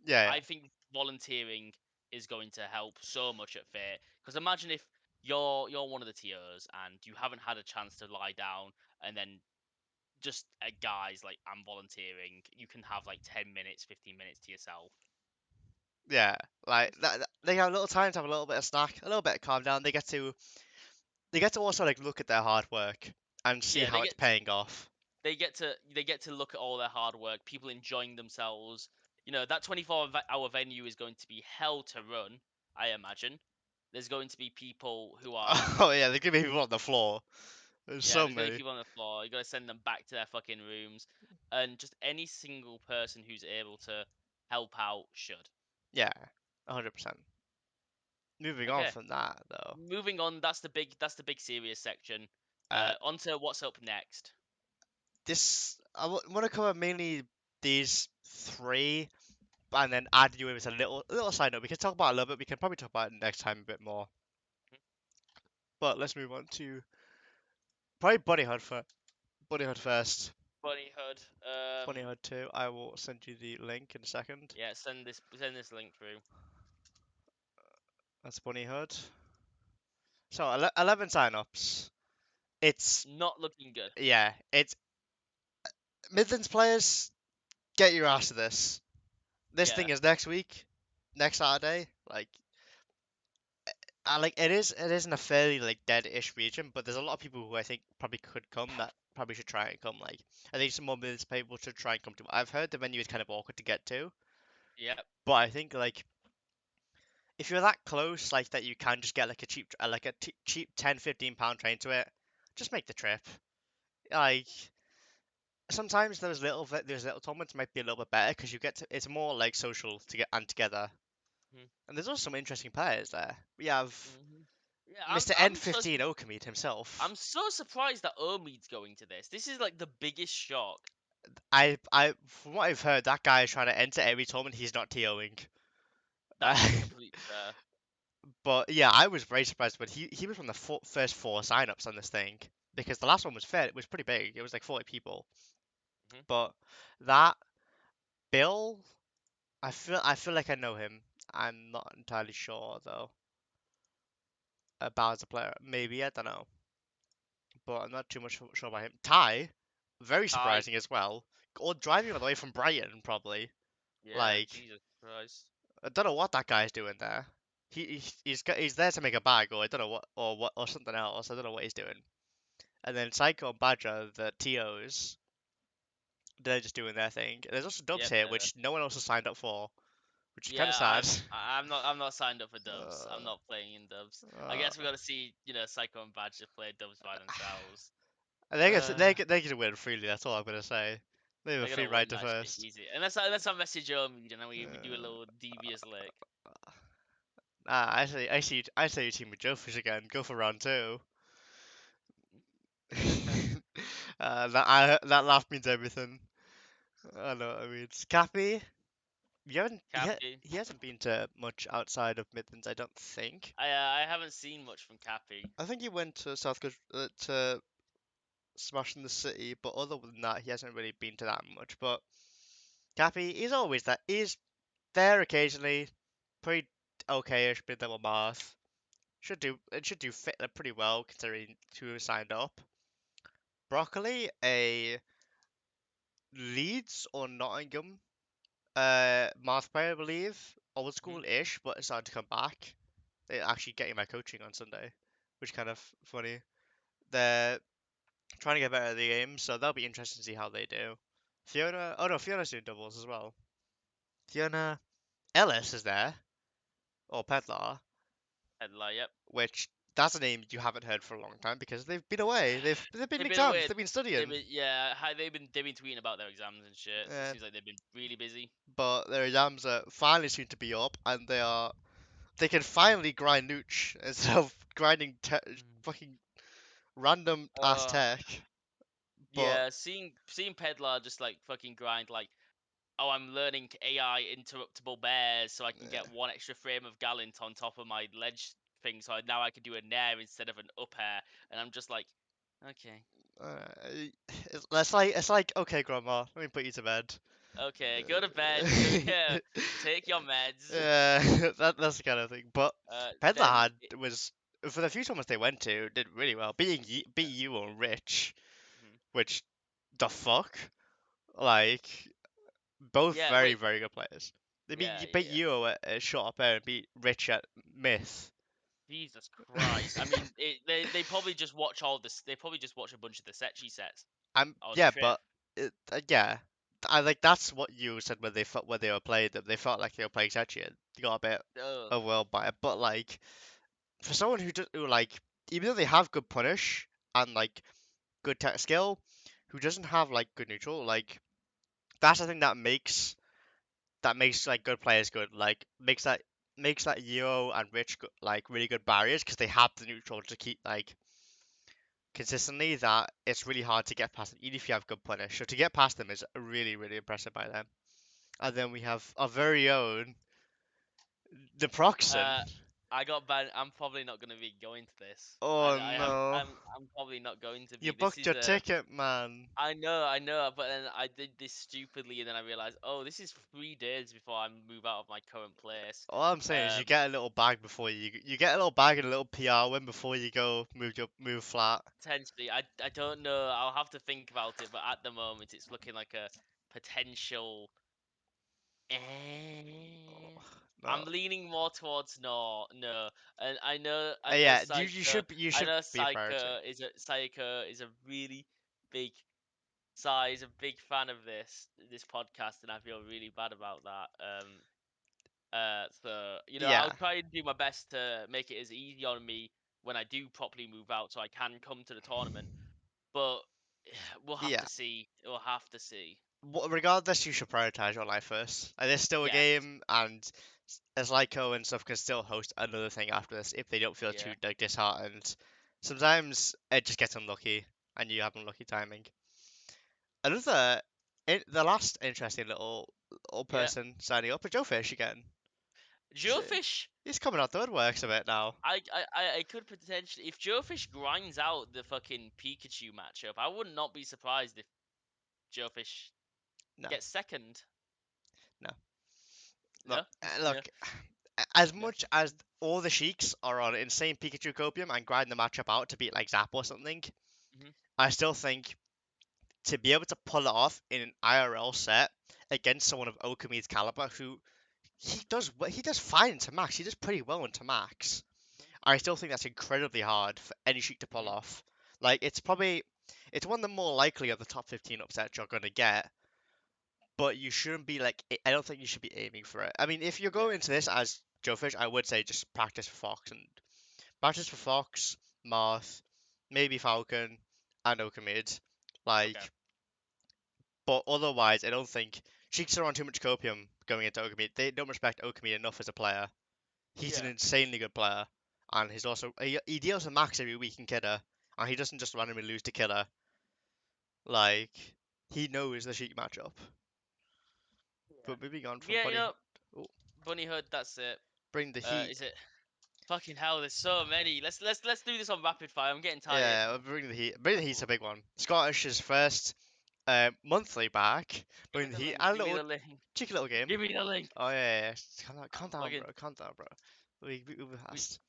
Yeah, yeah. I think volunteering is going to help so much at fair, because imagine if you're one of the TOs and you haven't had a chance to lie down, and then just guys, like, I'm volunteering, you can have like 10 minutes, 15 minutes to yourself. Yeah, like they have a little time to have a little bit of snack, a little bit of calm down. They get to also like look at their hard work and see Yeah, how it's paying off. they get to look at all their hard work, people enjoying themselves. That 24-hour venue is going to be hell to run, I imagine. There's going to be people who are Oh yeah, there could be people on the floor. There's yeah, so there's going to be many. people on the floor. You got to send them back to their fucking rooms, and just any single person who's able to help out should. Yeah, 100%. Moving on Okay, from that though, moving on. That's the big serious section. uh, Onto what's up next. want to cover mainly these three, and then add you in with a little side note. We can talk about it a little bit. We can probably talk about it next time a bit more. But let's move on to probably BunnyHood first. BunnyHood. BunnyHood 2. I will send you the link in a second. Yeah, send this link through. That's BunnyHood. So 11 signups. It's Not looking good. yeah. It's Midlands players. Get your ass to this. This Yeah, thing is next week, next Saturday. Like it is in a fairly like dead-ish region, but there's a lot of people who I think probably could come that probably should try and come. Like I think some more Midlands people should try and come to. I've heard the venue is kind of awkward to get to, yeah. but I think like if you're that close, like that you can just get like a cheap 10-15 pound train to it, just make the trip. Like sometimes those little tournaments might be a little bit better because it's more like social to get and together. Mhm, And there's also some interesting players there. We have mhm. Yeah, Mr. N15 Okamid himself. I'm so surprised that Omid's going to this. This is like the biggest shock. From what I've heard, that guy is trying to enter every tournament he's not TOing. That's completely fair. But yeah, I was very surprised, but he was from the first four signups on this thing because the last one was fair. It was pretty big. It was like 40 people. Mhm. But that Bill, I feel like I know him. I'm not entirely sure though about as a player. Maybe I don't know, but I'm not too much sure about him. Ty, very Ty, surprising as well. Or driving all the way from Brighton probably. yeah, Like Jesus Christ. I don't know what that guy's doing there. He's there to make a bag, or I don't know what or something else. I don't know what he's doing. And then Psycho and Badger, the TOs, they're just doing their thing. There's also Dubs Yep, here, they're there. which no one else has signed up for, which is kind of Yeah, sad. I'm not signed up for dubs. I'm Uh, not playing in dubs. I uh, guess we got to see, Psycho and Badger play dubs by themselves. And they Uh, they can win freely. That's all I'm gonna say. They have a they're free gonna right win to that shit first. easy. Unless I message your meet and then we do a Uh, little devious lick. I say you team with Joefish again. Go for round two. That laugh means everything. I know what I mean. Cappy, Cappy. he hasn't been to much outside of Midlands, I don't think. I haven't seen much from Cappy. I think he went to to Smash in the City, but other than that, he hasn't really been to that much. But Cappy, he's always that. He's there occasionally, pretty okay-ish mid-level math. Should do fit pretty well considering who signed up. Broccoli, a Leeds or Nottingham math player, I believe. Old Hmm. school-ish, but it's starting to come back. They're actually getting my coaching on Sunday, which is kind of funny. They're trying to get better at the game, so that'll be interesting to see how they do. Fiona, oh no, Fiona's doing doubles as well. Fiona Ellis is there, or Pedlar, Headlight, yep. which that's a name you haven't heard for a long time because they've been away. They've been in They've been exams. away. They've been studying. Yeah, they've been tweeting about their exams and shit. So it Uh, seems like they've been really busy. but their exams are finally seem to be up, and they can finally grind Nooch instead of grinding fucking random ass Uh, tech. But yeah, seeing Pedlar just like fucking grind like, oh, I'm learning AI interruptible bears so I can yeah, get one extra frame of Gallant on top of my ledge thing, so now I can do a nair instead of an up air, and I'm just like, okay, it's like okay, grandma, let me put you to bed. okay, go to bed, go, yeah, take your meds. Yeah, that's the kind of thing. But Pedlar Then, was for the few tournaments they went to did really well, beat you on Rich, mhm. which the fuck, like both Yeah, very wait, very good players. They yeah, beat yeah. you at shot up air and beat Rich at Myth. Jesus Christ. I mean, they probably just watch all this. They probably just watch a bunch of the Sechi sets on Yeah, trip. but yeah, I like that's what you said when they felt when they were playing them. They felt like they were playing Setchian. You got a bit Ugh. overwhelmed by it, but like for someone who like even though they have good punish and like good tech skill, who doesn't have like good neutral, like that's the thing that makes like good players good. Like makes that Yo and Rich like really good barriers because they have the neutral to keep like consistently that it's really hard to get past them, even if you have good punish. So to get past them is really, really impressive by them. And then we have our very own the Proxen. Uh, I got banned. I'm probably not gonna be going to this. Oh no. I'm probably not going to You be. This booked is your a. ticket, man. I know, but then I did this stupidly, and then I realized, oh, this is 3 days before I move out of my current place. All I'm saying is you Um, get a little bag before you get a little bag and a little PR win before you go move flat. Potentially, I don't know. I'll have to think about it, but at the moment, it's looking like a potential. Oh, Eh, no. I'm leaning more towards no, and I know Yeah, Psycho, you I should know be a priority. Psycho is a really big size, a big fan of this podcast, and I feel really bad about that. So I'll Yeah, try and do my best to make it as easy on me when I do properly move out, so I can come to the tournament. But we'll have yeah. to see. We'll have to see. Regardless, you should prioritize your life first. Like, there's still a Yes. game, and as Lyco and stuff can still host another thing after this if they don't feel too Yeah. like disheartened. Sometimes it just gets unlucky, and you have unlucky timing. Another, the last interesting little Yeah. person signing up is Joe Fish again. So Joefish. he's coming out the woodworks a bit now. I could potentially, if Joefish grinds out the fucking Pikachu matchup, I would not be surprised if Joefish No, gets second. no. No, no, Look. As no. much as all the Sheiks are on insane Pikachu copium and grind the matchup out to beat like Zap or something, Hmm. I still think to be able to pull it off in an IRL set against someone of Okami's caliber, who he does fine into max, he does pretty well into max. I still think that's incredibly hard for any Sheik to pull Hmm. off. Like it's one of the more likely of the top 15 upsets you're gonna get, but you shouldn't be like I don't think you should be aiming for it. I mean, if you're going Yeah. into this as Joe Fish, I would say just practice for Fox, Marth, maybe Falcon, and Okamid. Okay. But otherwise, I don't think Sheik's are on too much copium going into Okamid. They don't respect Okamid enough as a player. He's an Yeah. insanely good player, and he's also he deals a max every week in Kidder, and he doesn't just randomly lose to Kidder. Like he knows the Sheik matchup. Yeah. But moving on from Yeah, Bunny, oh, BunnyHood, that's it. Bring the Heat. Is it? Fucking hell, there's so many. Let's do this on rapid fire. I'm getting tired. Yeah, Bring the Heat. Bring the Heat's a big one. Scottish is first monthly back. Give me Bring the the Heat. link. A Give me little the link. cheeky little game. Give me the link. Oh yeah. Calm I'm down, bro. fucking. Calm down, bro. We move We, fast.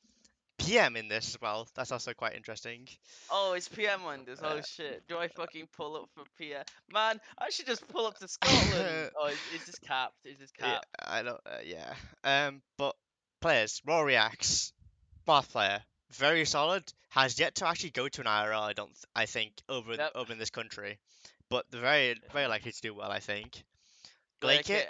PM in this as well. That's also quite interesting. oh, it's PM Wonders. Oh Uh, shit. Do I fucking pull up for PM? Man, I should just pull up to Scotland. Oh, is this capped? Is this yeah, capped? I don't. Yeah. But players. Raw reacts. Bath player. Very solid. Has yet to actually go to an IRL. I think Yep. over in this country, but they're very likely to do well. I think. Glaykit. Glaker,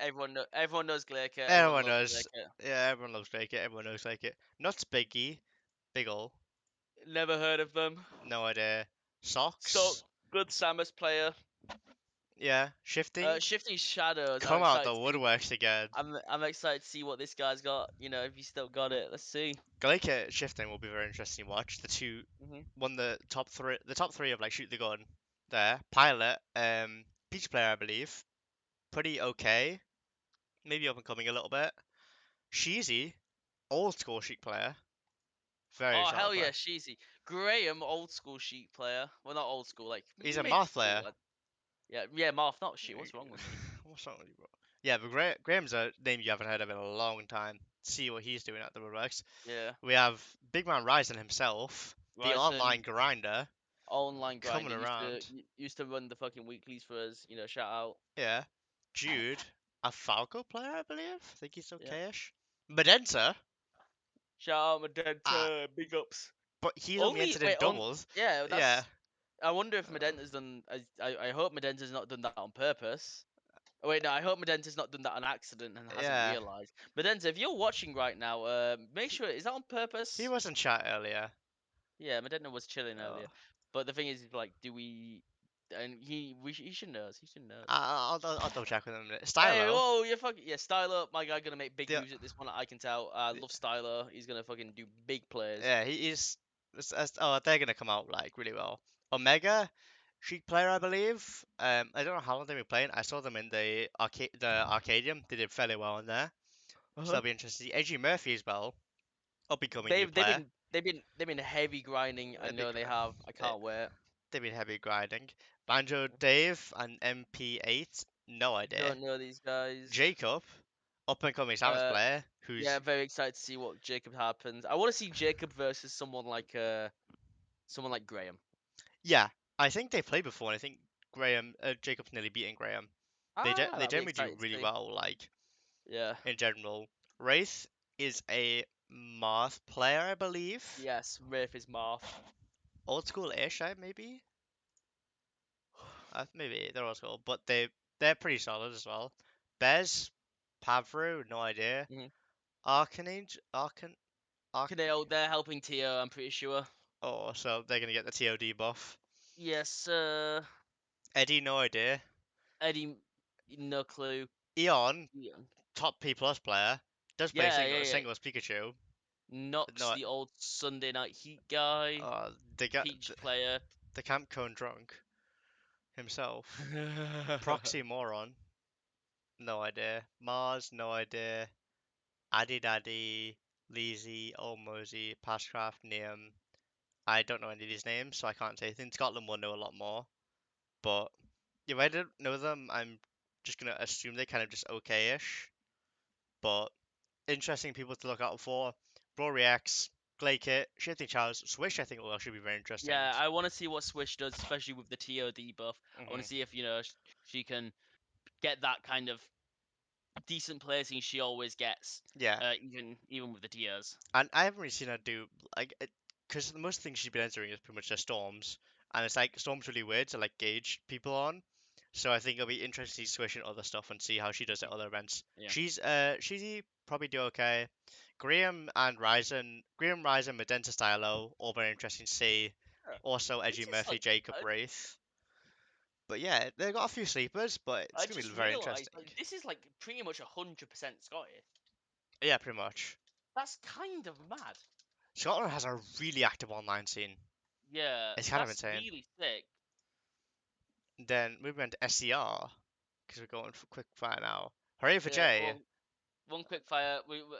everyone knows Glaker. Everyone Everyone loves knows. Glaker. Yeah, everyone loves Glaykit. Everyone knows Glaykit. Nuts Biggie. Big ol'. Never heard of them. No idea. So Socks. good Samus player. Yeah. Shifting. Shifting Shadows. I'm Come out excited the to see. woodworks again. I'm excited to see what this guy's got. You know, if he's still got it. Let's see. Glaykit shifting will be very interesting to watch. The two Mhm. won the top three of like shoot the gun there. Pilot, Peach player I believe. Pretty okay. Maybe up and coming a little bit. Sheezy, old school Sheik player. Very Oh solid hell yeah, player. Sheezy. Graham, old school Sheik player. Well, not old school, like He's a mid math school. player. Yeah, Marth, not shit. What's wrong with me? What's wrong with you, bro? Yeah, but Graham's a name you haven't heard of in a long time. See what he's doing at the Woodworks. Yeah, We have Big Man Ryzen himself, the Ryzen, online grinder, online coming grinder around. used to run the fucking weeklies for us. You know, shout out. Yeah. Jude, a Falco player, I believe. I think he's Yeah, okay-ish. Medenta, shout out uh, Medenta, big ups. but he's only Only entered in wait, on doubles. yeah, Yeah. that's. I wonder if Medenta's done. I hope Medenta's not done that on purpose. Oh, wait, no, I hope Medenta's not done that on accident and hasn't Yeah. realised. Medenta, if you're watching right now, make sure is that on He purpose? was in chat earlier. Yeah, Medenta was chilling Oh. earlier, but the thing is, like, do we? And he should know us. He should know us. I'll double check with him in a minute. Hey, Stylo. whoa, you fucking yeah, Styler, my guy, gonna make big The, moves at this one. I can tell. I love Styler. He's gonna fucking do big plays. yeah, he is. Oh, they're gonna come out like really well. Omega, Sheik player, I believe. I don't know how long they've been playing. I saw them in the Arcadium. They did fairly well in there, so Uh-huh. that'll be interesting. AG Murphy as well, up and coming new They've player. been heavy grinding. I Heavy know they grind. have. I can't wait. They've been heavy grinding. Banjo Dave and MP8, no idea. Don't know these guys. Jacob, up and coming Samus Uh, player, yeah, who's very excited to see what Jacob happens. I want to see Jacob versus someone like Graham. yeah. I think they played before, and I think Jacob's nearly beating Graham. They That'll be generally do exciting to really see. well, like Yeah. in general. Wraith is a Marth player, I believe. Yes, Wraith is Marth. Old school-ish, maybe. Maybe they're old school, but they're pretty solid as well. Bez, Pavru, no idea. Mm-hmm. Arcanage, Arcan, Arc. They're helping Tio, I'm pretty sure. Oh, so they're gonna get the TOD buff. Yes, Eddie, no idea. Eddie, no clue. Eon, Yeah, top P plus player, does play yeah. singles Pikachu. Nox, No, the old Sunday Night Heat guy. they got Peach player. the Camp Cone drunk himself. Proxy moron, no idea. Mars, no idea. Addy Daddy, Leezy, Olmozy, Pashcraft, Neum. I don't know any of these names, so I can't say anything. Scotland will know a lot more. But if I don't know them, I'm just gonna assume they're kind of just okay-ish. But interesting people to look out for. Brawl Reacts, Glaykit, Shifting Charles, Swish I think will actually be very interesting. Yeah, I want to see what Swish does, especially with the TOD buff. I want Mhm. to see if she can get that kind of decent placing she always gets. Yeah, Even with the TOs. and I haven't really seen her do like because most things she's been entering is pretty much just storms, and it's like storms really weird to like gauge people on. So I think it'll be interesting to Swish and other stuff and see how she does at other events. Yeah. She's probably do okay. Graham Ryzen, Medenta Stylo, all very interesting to see. Also, Edgy This is Murphy, like Jacob Wraith. But yeah, they've got a few sleepers, but it's I gonna be just very realised interesting. like this is like pretty much 100% Scottish. Yeah, pretty much. That's kind of mad. Scotland has a really active online scene. Yeah, It's kind of that's insane. really sick. Then moving on to SCR, because we're going for quick fire now. Hooray for Yeah, Jay. well, one quick fire.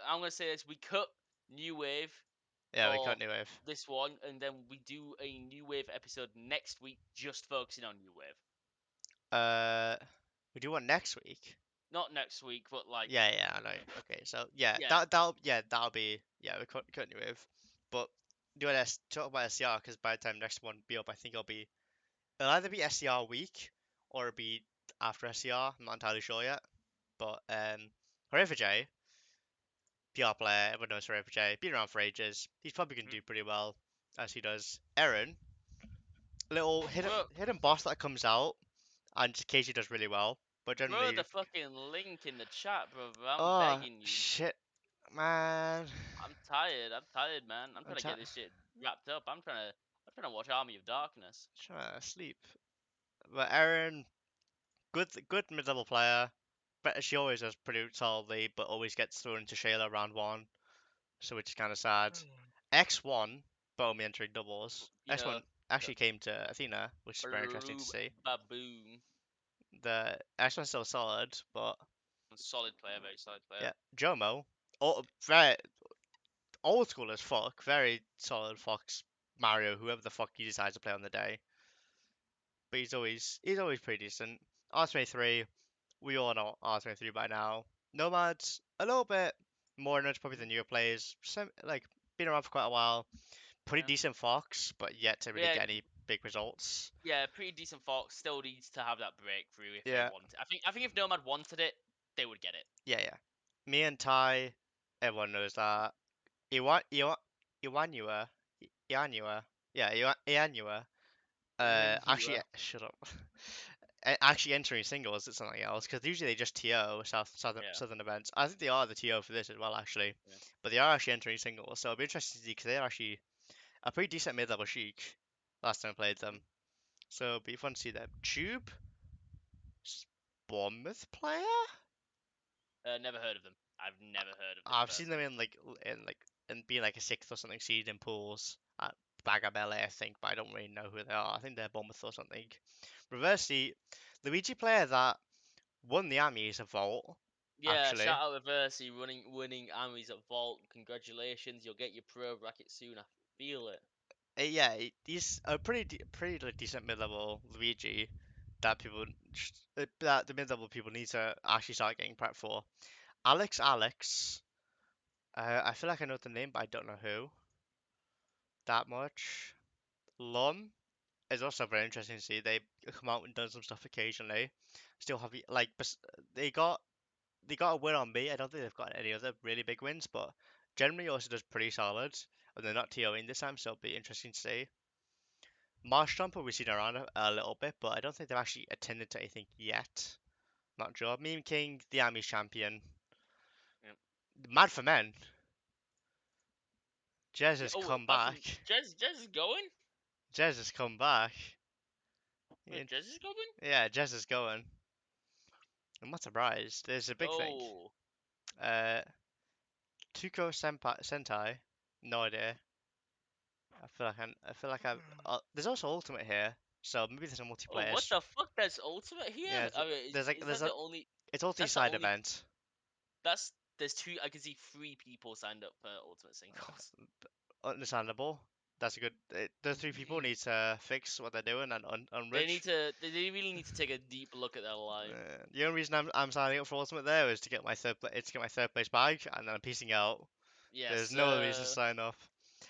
I'm gonna say this: we cut New Wave Yeah, we for cut New Wave. this one, and then we do a New Wave episode next week, just focusing on New Wave. We do one next week. Not next week, but like Yeah, I know. Okay, so yeah, yeah, that'll be we cut New Wave, but talk about SCR because by the time next one be up, I think it'll either be SCR week or it'll be after SCR. I'm not entirely sure yet, but Hooray for Jay. PR player, everyone knows Hooray for Jay. Been around for ages. He's probably gonna do pretty well as he does. Aaron, little throw, hidden boss that comes out and just occasionally does really well, but throw the generally, fucking link in the chat, bro. I'm oh begging you. shit, man, I'm tired. I'm tired, man. I'm I'm trying to get this shit wrapped up. I'm trying to watch Army of Darkness. trying to sleep. But Aaron, good mid-level player. But she always does pretty solidly, but always gets thrown into Shayla round one, so which is kind of sad. X1, but only entering doubles. Yeah, X1 actually came to Athena, which is very interesting to blue see. baboon. The X1's still solid, but Solid player, very solid player. yeah, Jomo, very old school as fuck, very solid Fox Mario, whoever the fuck he decides to play on the day. But he's always pretty decent. R23, we all know R23 by now. Nomads, a little bit more knowledge probably than newer players. Like been around for quite a while. Pretty Yeah. decent Fox, but yet to really Yeah, get any big results. yeah, pretty decent Fox. Still needs to have that breakthrough if they Yeah, want it. I think if Nomad wanted it, they would get it. yeah. Me and Ty, everyone knows that. Iwanua, Ianua, yeah, Ianua. Actually, Emmanuel. shut up. Actually entering singles is something else because usually they just TO Yeah, southern events. I think they are the TO for this as well actually, yeah. but they are actually entering singles. So it'll be interesting to see because they're actually a pretty decent mid-level Sheik last time I played them. So it'll be fun to see them. Tube, Bournemouth player. Never heard of them. I've never heard of this I've seen person. them in being like a sixth or something seed in pools at Bagabelle, I think, but I don't really know who they are. I think they're Bournemouth or something. Reversely, Luigi player that won the Amis a vault, Yeah, actually. shout out Reversi winning armies at Vault. Congratulations, you'll get your pro bracket soon. I feel it. Yeah, he's a pretty like, decent mid-level Luigi that that the mid-level people need to actually start getting prepped for. Alex, I feel like I know the name, but I don't know who that much. Lum is also very interesting to see. They come out and done some stuff occasionally. Still have like they got they got a win on me. I don't think they've got any other really big wins, but generally also does pretty solid. And they're not TOing this time, so it'll be interesting to see. Marsh Jumper we've seen around a little bit, but I don't think they've actually attended to anything yet. Not sure. Meme King, the Army's champion. Yep. Mad for Men. Jez Yeah, has oh, come that's from back. Jez is going. Jez has come back. Wait, Jez is going. Yeah, Jez is going. I'm not surprised. There's a big thing. Oh, Uh, Tuko Sentai. No idea. I feel like there's also Ultimate here, so maybe there's a oh, what multiplayer. the fuck? There's Ultimate here. Yeah, I mean, there's like is there's that a the only? it's ulti That's the side only. event. There's two. I can see three people signed up for Ultimate Singles. Understandable. That's a good. Those three people need to fix what they're doing and They need unrich. to. They really need to take a deep look at their line. The only reason I'm signing up for Ultimate there is to get my third place bag, and then I'm piecing out. There's Yes. no other reason to sign up.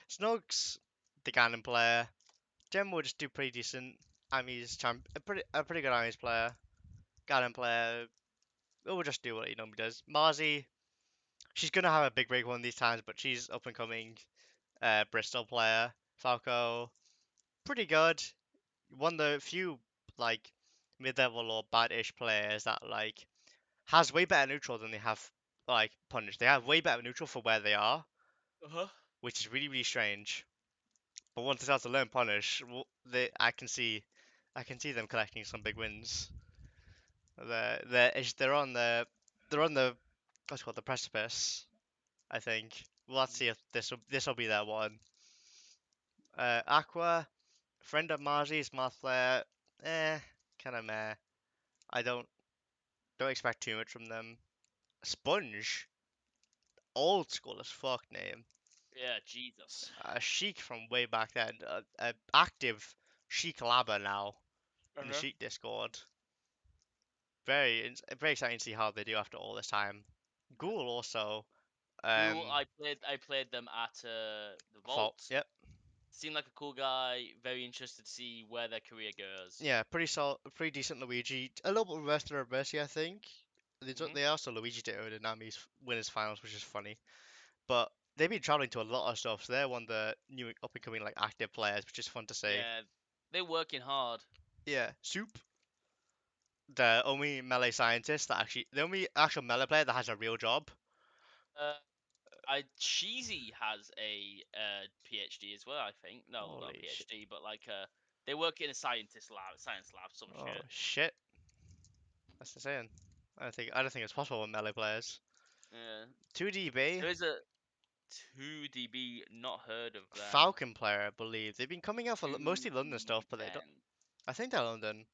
Snugs, the Ganon player. Gem will just do pretty decent. Ami's a pretty good Ami's player. Ganon player. Will just do what he normally does. Marzi, she's gonna have a big break one of these times, but she's up and coming. Bristol player. Falco, pretty good. One of the few like mid-level or bad-ish players that like has way better neutral than they have like punish. They have way better neutral for where they are, Uh huh. which is really strange. But once they start to learn punish, I can see them collecting some big wins. They're on the what's it called, the precipice. I think. Well, let's see if this will be their one. Aqua, friend of Margie's, math player, kind of meh. I don't expect too much from them. Sponge, old school as fuck name. Yeah, Jesus. A Sheik from way back then. A active Sheik labber now in the Uh-huh. Sheik Discord. Very exciting to see how they do after all this time. Ghoul also. Ghoul, Um, I played them at the Fault. Vault. Yep. Seemed like a cool guy. Very interested to see where their career goes. Yeah, pretty decent Luigi. A little bit reverse to reverse, I think. Hmm. They also Luigi Ditto the Nami's winners finals, which is funny. But they've been traveling to a lot of stuff, so they're one of the new up and coming like active players, which is fun to see. Yeah, they're working hard. Yeah, Soup, the only melee scientist that actually, the only actual melee player that has a real job. Uh, I Cheesy has a PhD as well. I think no, not a Holy shit! PhD, but like they work in a science lab, some Oh shit. shit! That's insane. I don't think it's possible with melee players. Yeah, 2DB, there is a 2DB. Not heard of them. Falcon player, I believe. They've been coming out for mostly London stuff, but they don't. 2D10. I think they're London.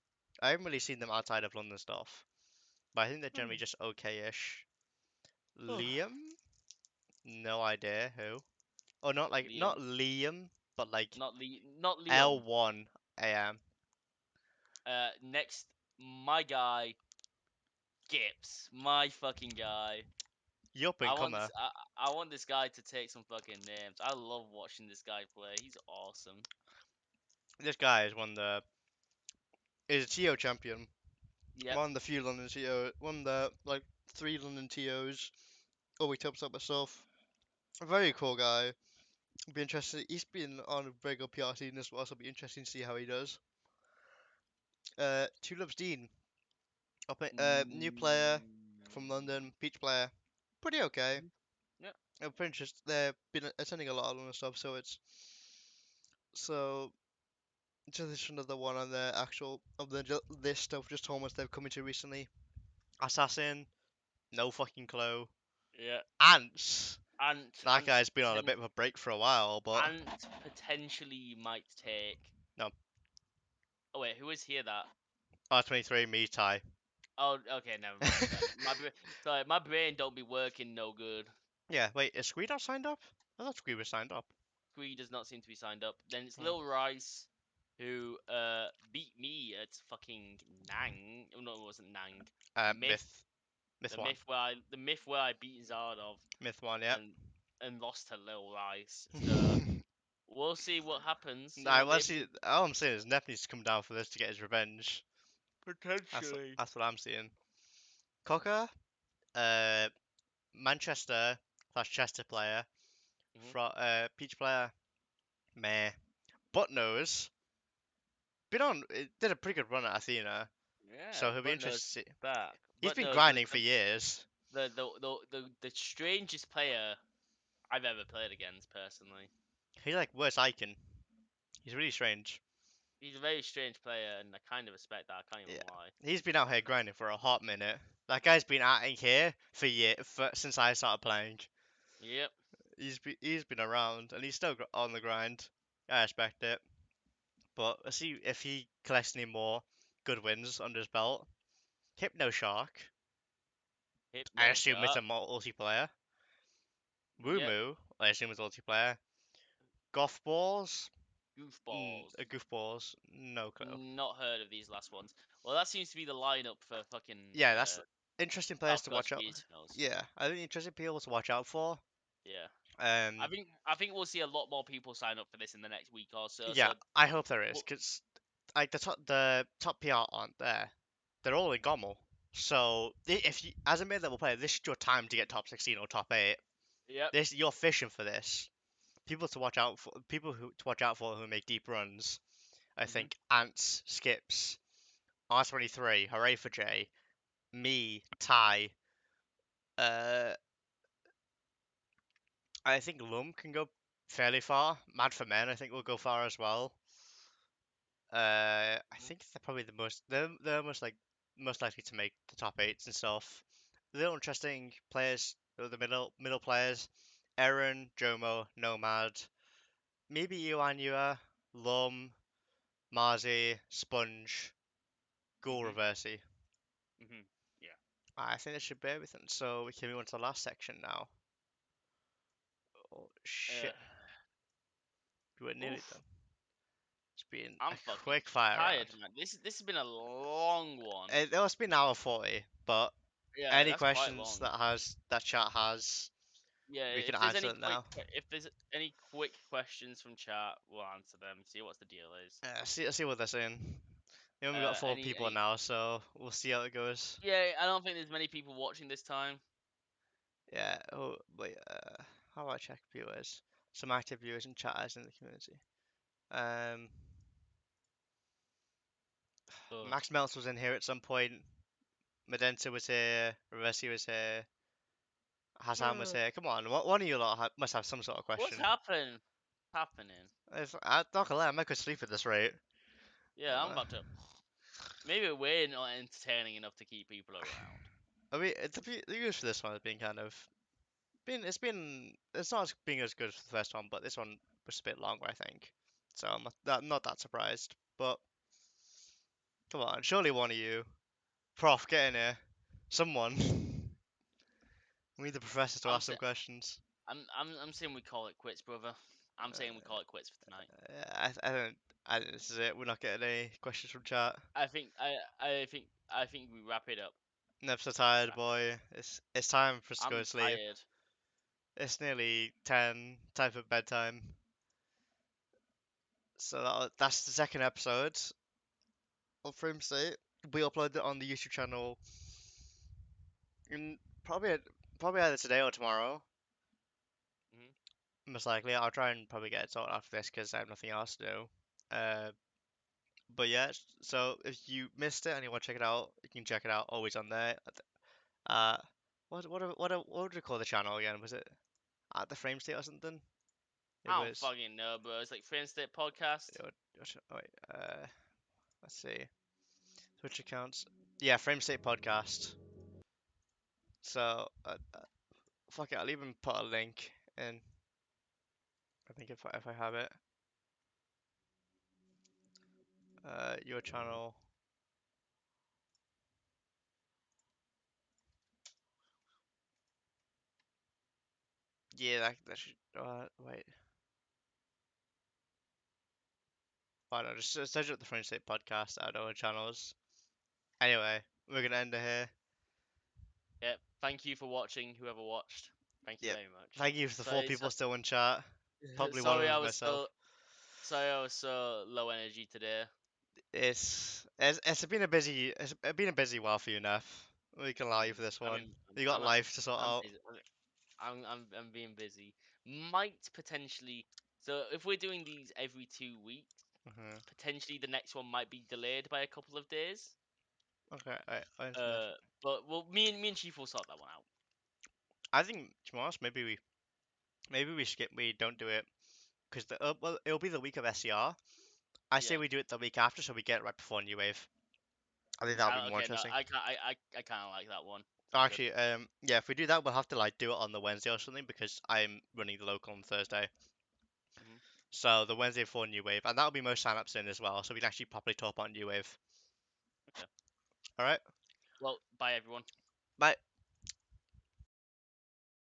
I haven't really seen them outside of London stuff, but I think they're generally Hmm. just okay-ish. Oh, Liam? No idea who. Oh, Liam, not Liam, but like not Liam. L1 AM. Next, my guy Gips, my fucking guy. You up I and want this. comer. I want this guy to take some fucking names. I love watching this guy play. He's awesome. This guy is is a TO champion. Yep. One of the few London TO, one of the like 3 London TOs. Always helps up myself. A very cool guy. Be interested. He's been on a very good PR scene as well, so it'll be interesting to see how he does. Two Loves Dean, new player from London, Peach player, pretty okay. Mhm. Yep. Pretty interested. They've been attending a lot of London stuff, so it's so just another one on the actual of the list of just tournaments they've come into recently. Assassin, no fucking clue. Yeah. Ants, that Ant guy's been on a bit of a break for a while, but Ant potentially might take. no. Oh wait, who is here that? R23, me, Ty. Oh, okay, never mind then. Sorry, my brain don't be working no good. Yeah, wait, is Squeed not signed up? I thought Squeed was signed up. Squee does not seem to be signed up. Then it's Hmm. Lil Rice who beat me at fucking Nang. Oh, no, it wasn't Nang. Myth. Myth one, The myth where I beat Zardov Myth one, yep. and lost to Lil Rice. So we'll see what happens. You know, maybe All I'm saying is Neff needs to come down for this to get his revenge. potentially. That's what I'm seeing. Cocker, uh, Manchester slash Chester player, Hmm. Peach player, meh. Buttnose, did a pretty good run at Athena, Yeah, so he'll be but no interested to see. back. He's But been no, grinding for years. the strangest player I've ever played against personally. He's like worse Icon. He's really strange. He's a very strange player, and I kind of respect that. I can't Yeah, even lie. he's been out here grinding for a hot minute. That guy's been out here since I started playing. Yep. He's been around and he's still on the grind. I respect it. But let's see if he collects any more good wins under his belt. Hypno Shark. I Hypno assume it's a Shark. multiplayer. Yep. Woomoo. I assume it's multiplayer. Golf balls. Goofballs. Goofballs. No clue. Not heard of these last ones. Well, that seems to be the lineup for fucking Yeah, that's interesting players South to Coast watch out. Regionals. Yeah, I think interesting people to watch out for. Yeah. Um, I think we'll see a lot more people sign up for this in the next week or so. yeah, So I hope there is well, because like the top PR aren't there. They're all in Gommel. So if you, as a mid-level player, this is your time to get top 16 or top 8. yep. You're fishing for this. People who to watch out for who make deep runs. I Hmm. think Ants, Skips, R23, Hooray for J, me, Ty. Uh, I think Lum can go fairly far. Mad for Men, I think, will go far as well. I think they're probably they're most likely to make the top eights and stuff. The little interesting players, the middle players, Aaron, Jomo, Nomad, maybe Iwanua, Lum, Marzi, Sponge, Ghoul Mhm. Reversey. Mhm. Yeah. I think that should be everything. So we can move on to the last section now. Oh Uh, shit, we're nearly oof. done. It's been I'm a fucking quick fire tired, round. man. This has been a long one. It must be an hour 40, but Yeah, any that's quite questions long. that chat has, Yeah, we can if there's answer any them now. if there's any quick questions from chat, we'll answer them. See what the deal is. See what they're saying. We only got four people Any now, so we'll see how it goes. Yeah, I don't think there's many people watching this time. Yeah. Oh wait. How do I check viewers? Some active viewers and chatters in the community. Um, Ugh. Max Meltz was in here at some point. Medenta was here. Revesi was here. Hassan was here. Come on, one of you lot must have some sort of What's question. happening? I'm not gonna lie, I might go sleep at this rate. Yeah, I'm about to. Maybe we're not entertaining enough to keep people around. I mean, the views for this one has been kind of it's not as being as good as the first one, but this one was a bit longer, I think. So not that surprised. But come on, surely one of you, Prof, get in here. Someone. We need the professor to I'm ask some sa- questions. I'm saying we call it quits, brother. I'm saying we call it quits for tonight. I think this is it. We're not getting any questions from chat. I think we wrap it up. Never so tired, Wrap it up. boy. It's time for us to go I'm to sleep. tired. It's nearly 10, time for bedtime. So that's the second episode of FrameState. We upload it on the YouTube channel in probably either today or tomorrow. Mhm. Most likely, I'll try and probably get it sorted after this because I have nothing else to do. But yeah, so if you missed it and you want to check it out, you can check it out. Always on there. Uh, what would we call the channel again? Was it at the Frame State or something? It I don't was. fucking know, bro. It's like FrameState podcast. Wait, let's see. Twitch accounts. Yeah, Frame State podcast. So fuck it, I'll even put a link in. I think if I have it. Your channel. Yeah, that should. Wait. Oh no, just search up the French State podcast at our channels. Anyway, we're gonna end it here. Yep. Thank you for watching, whoever watched. Thank you Yep. very much. Thank you for the four So, people still in chat. Probably one of sorry them I is was myself. sorry I was so low energy today. It's been a busy while for you, Neff. We can allow you for this I one. mean, You got life to sort I'm out. busy. I'm being busy. Might potentially. So if we're doing these every 2 weeks, Hmm. potentially the next one might be delayed by a couple of days. Okay, I understand. But well, me and Chief will sort that one out. I think to be honest, maybe we don't do it because well, it'll be the week of SCR. I say Yeah. we do it the week after, so we get it right before New Wave. I think that'll be more Okay. No, interesting. I kind of like that one. Sound good. Actually, yeah, if we do that, we'll have to like do it on the Wednesday or something because I'm running the local on Thursday. Hmm. So the Wednesday before New Wave, and that'll be most sign-ups in as well, so we can actually properly talk about New Wave. Okay. All right, Well, bye everyone. bye.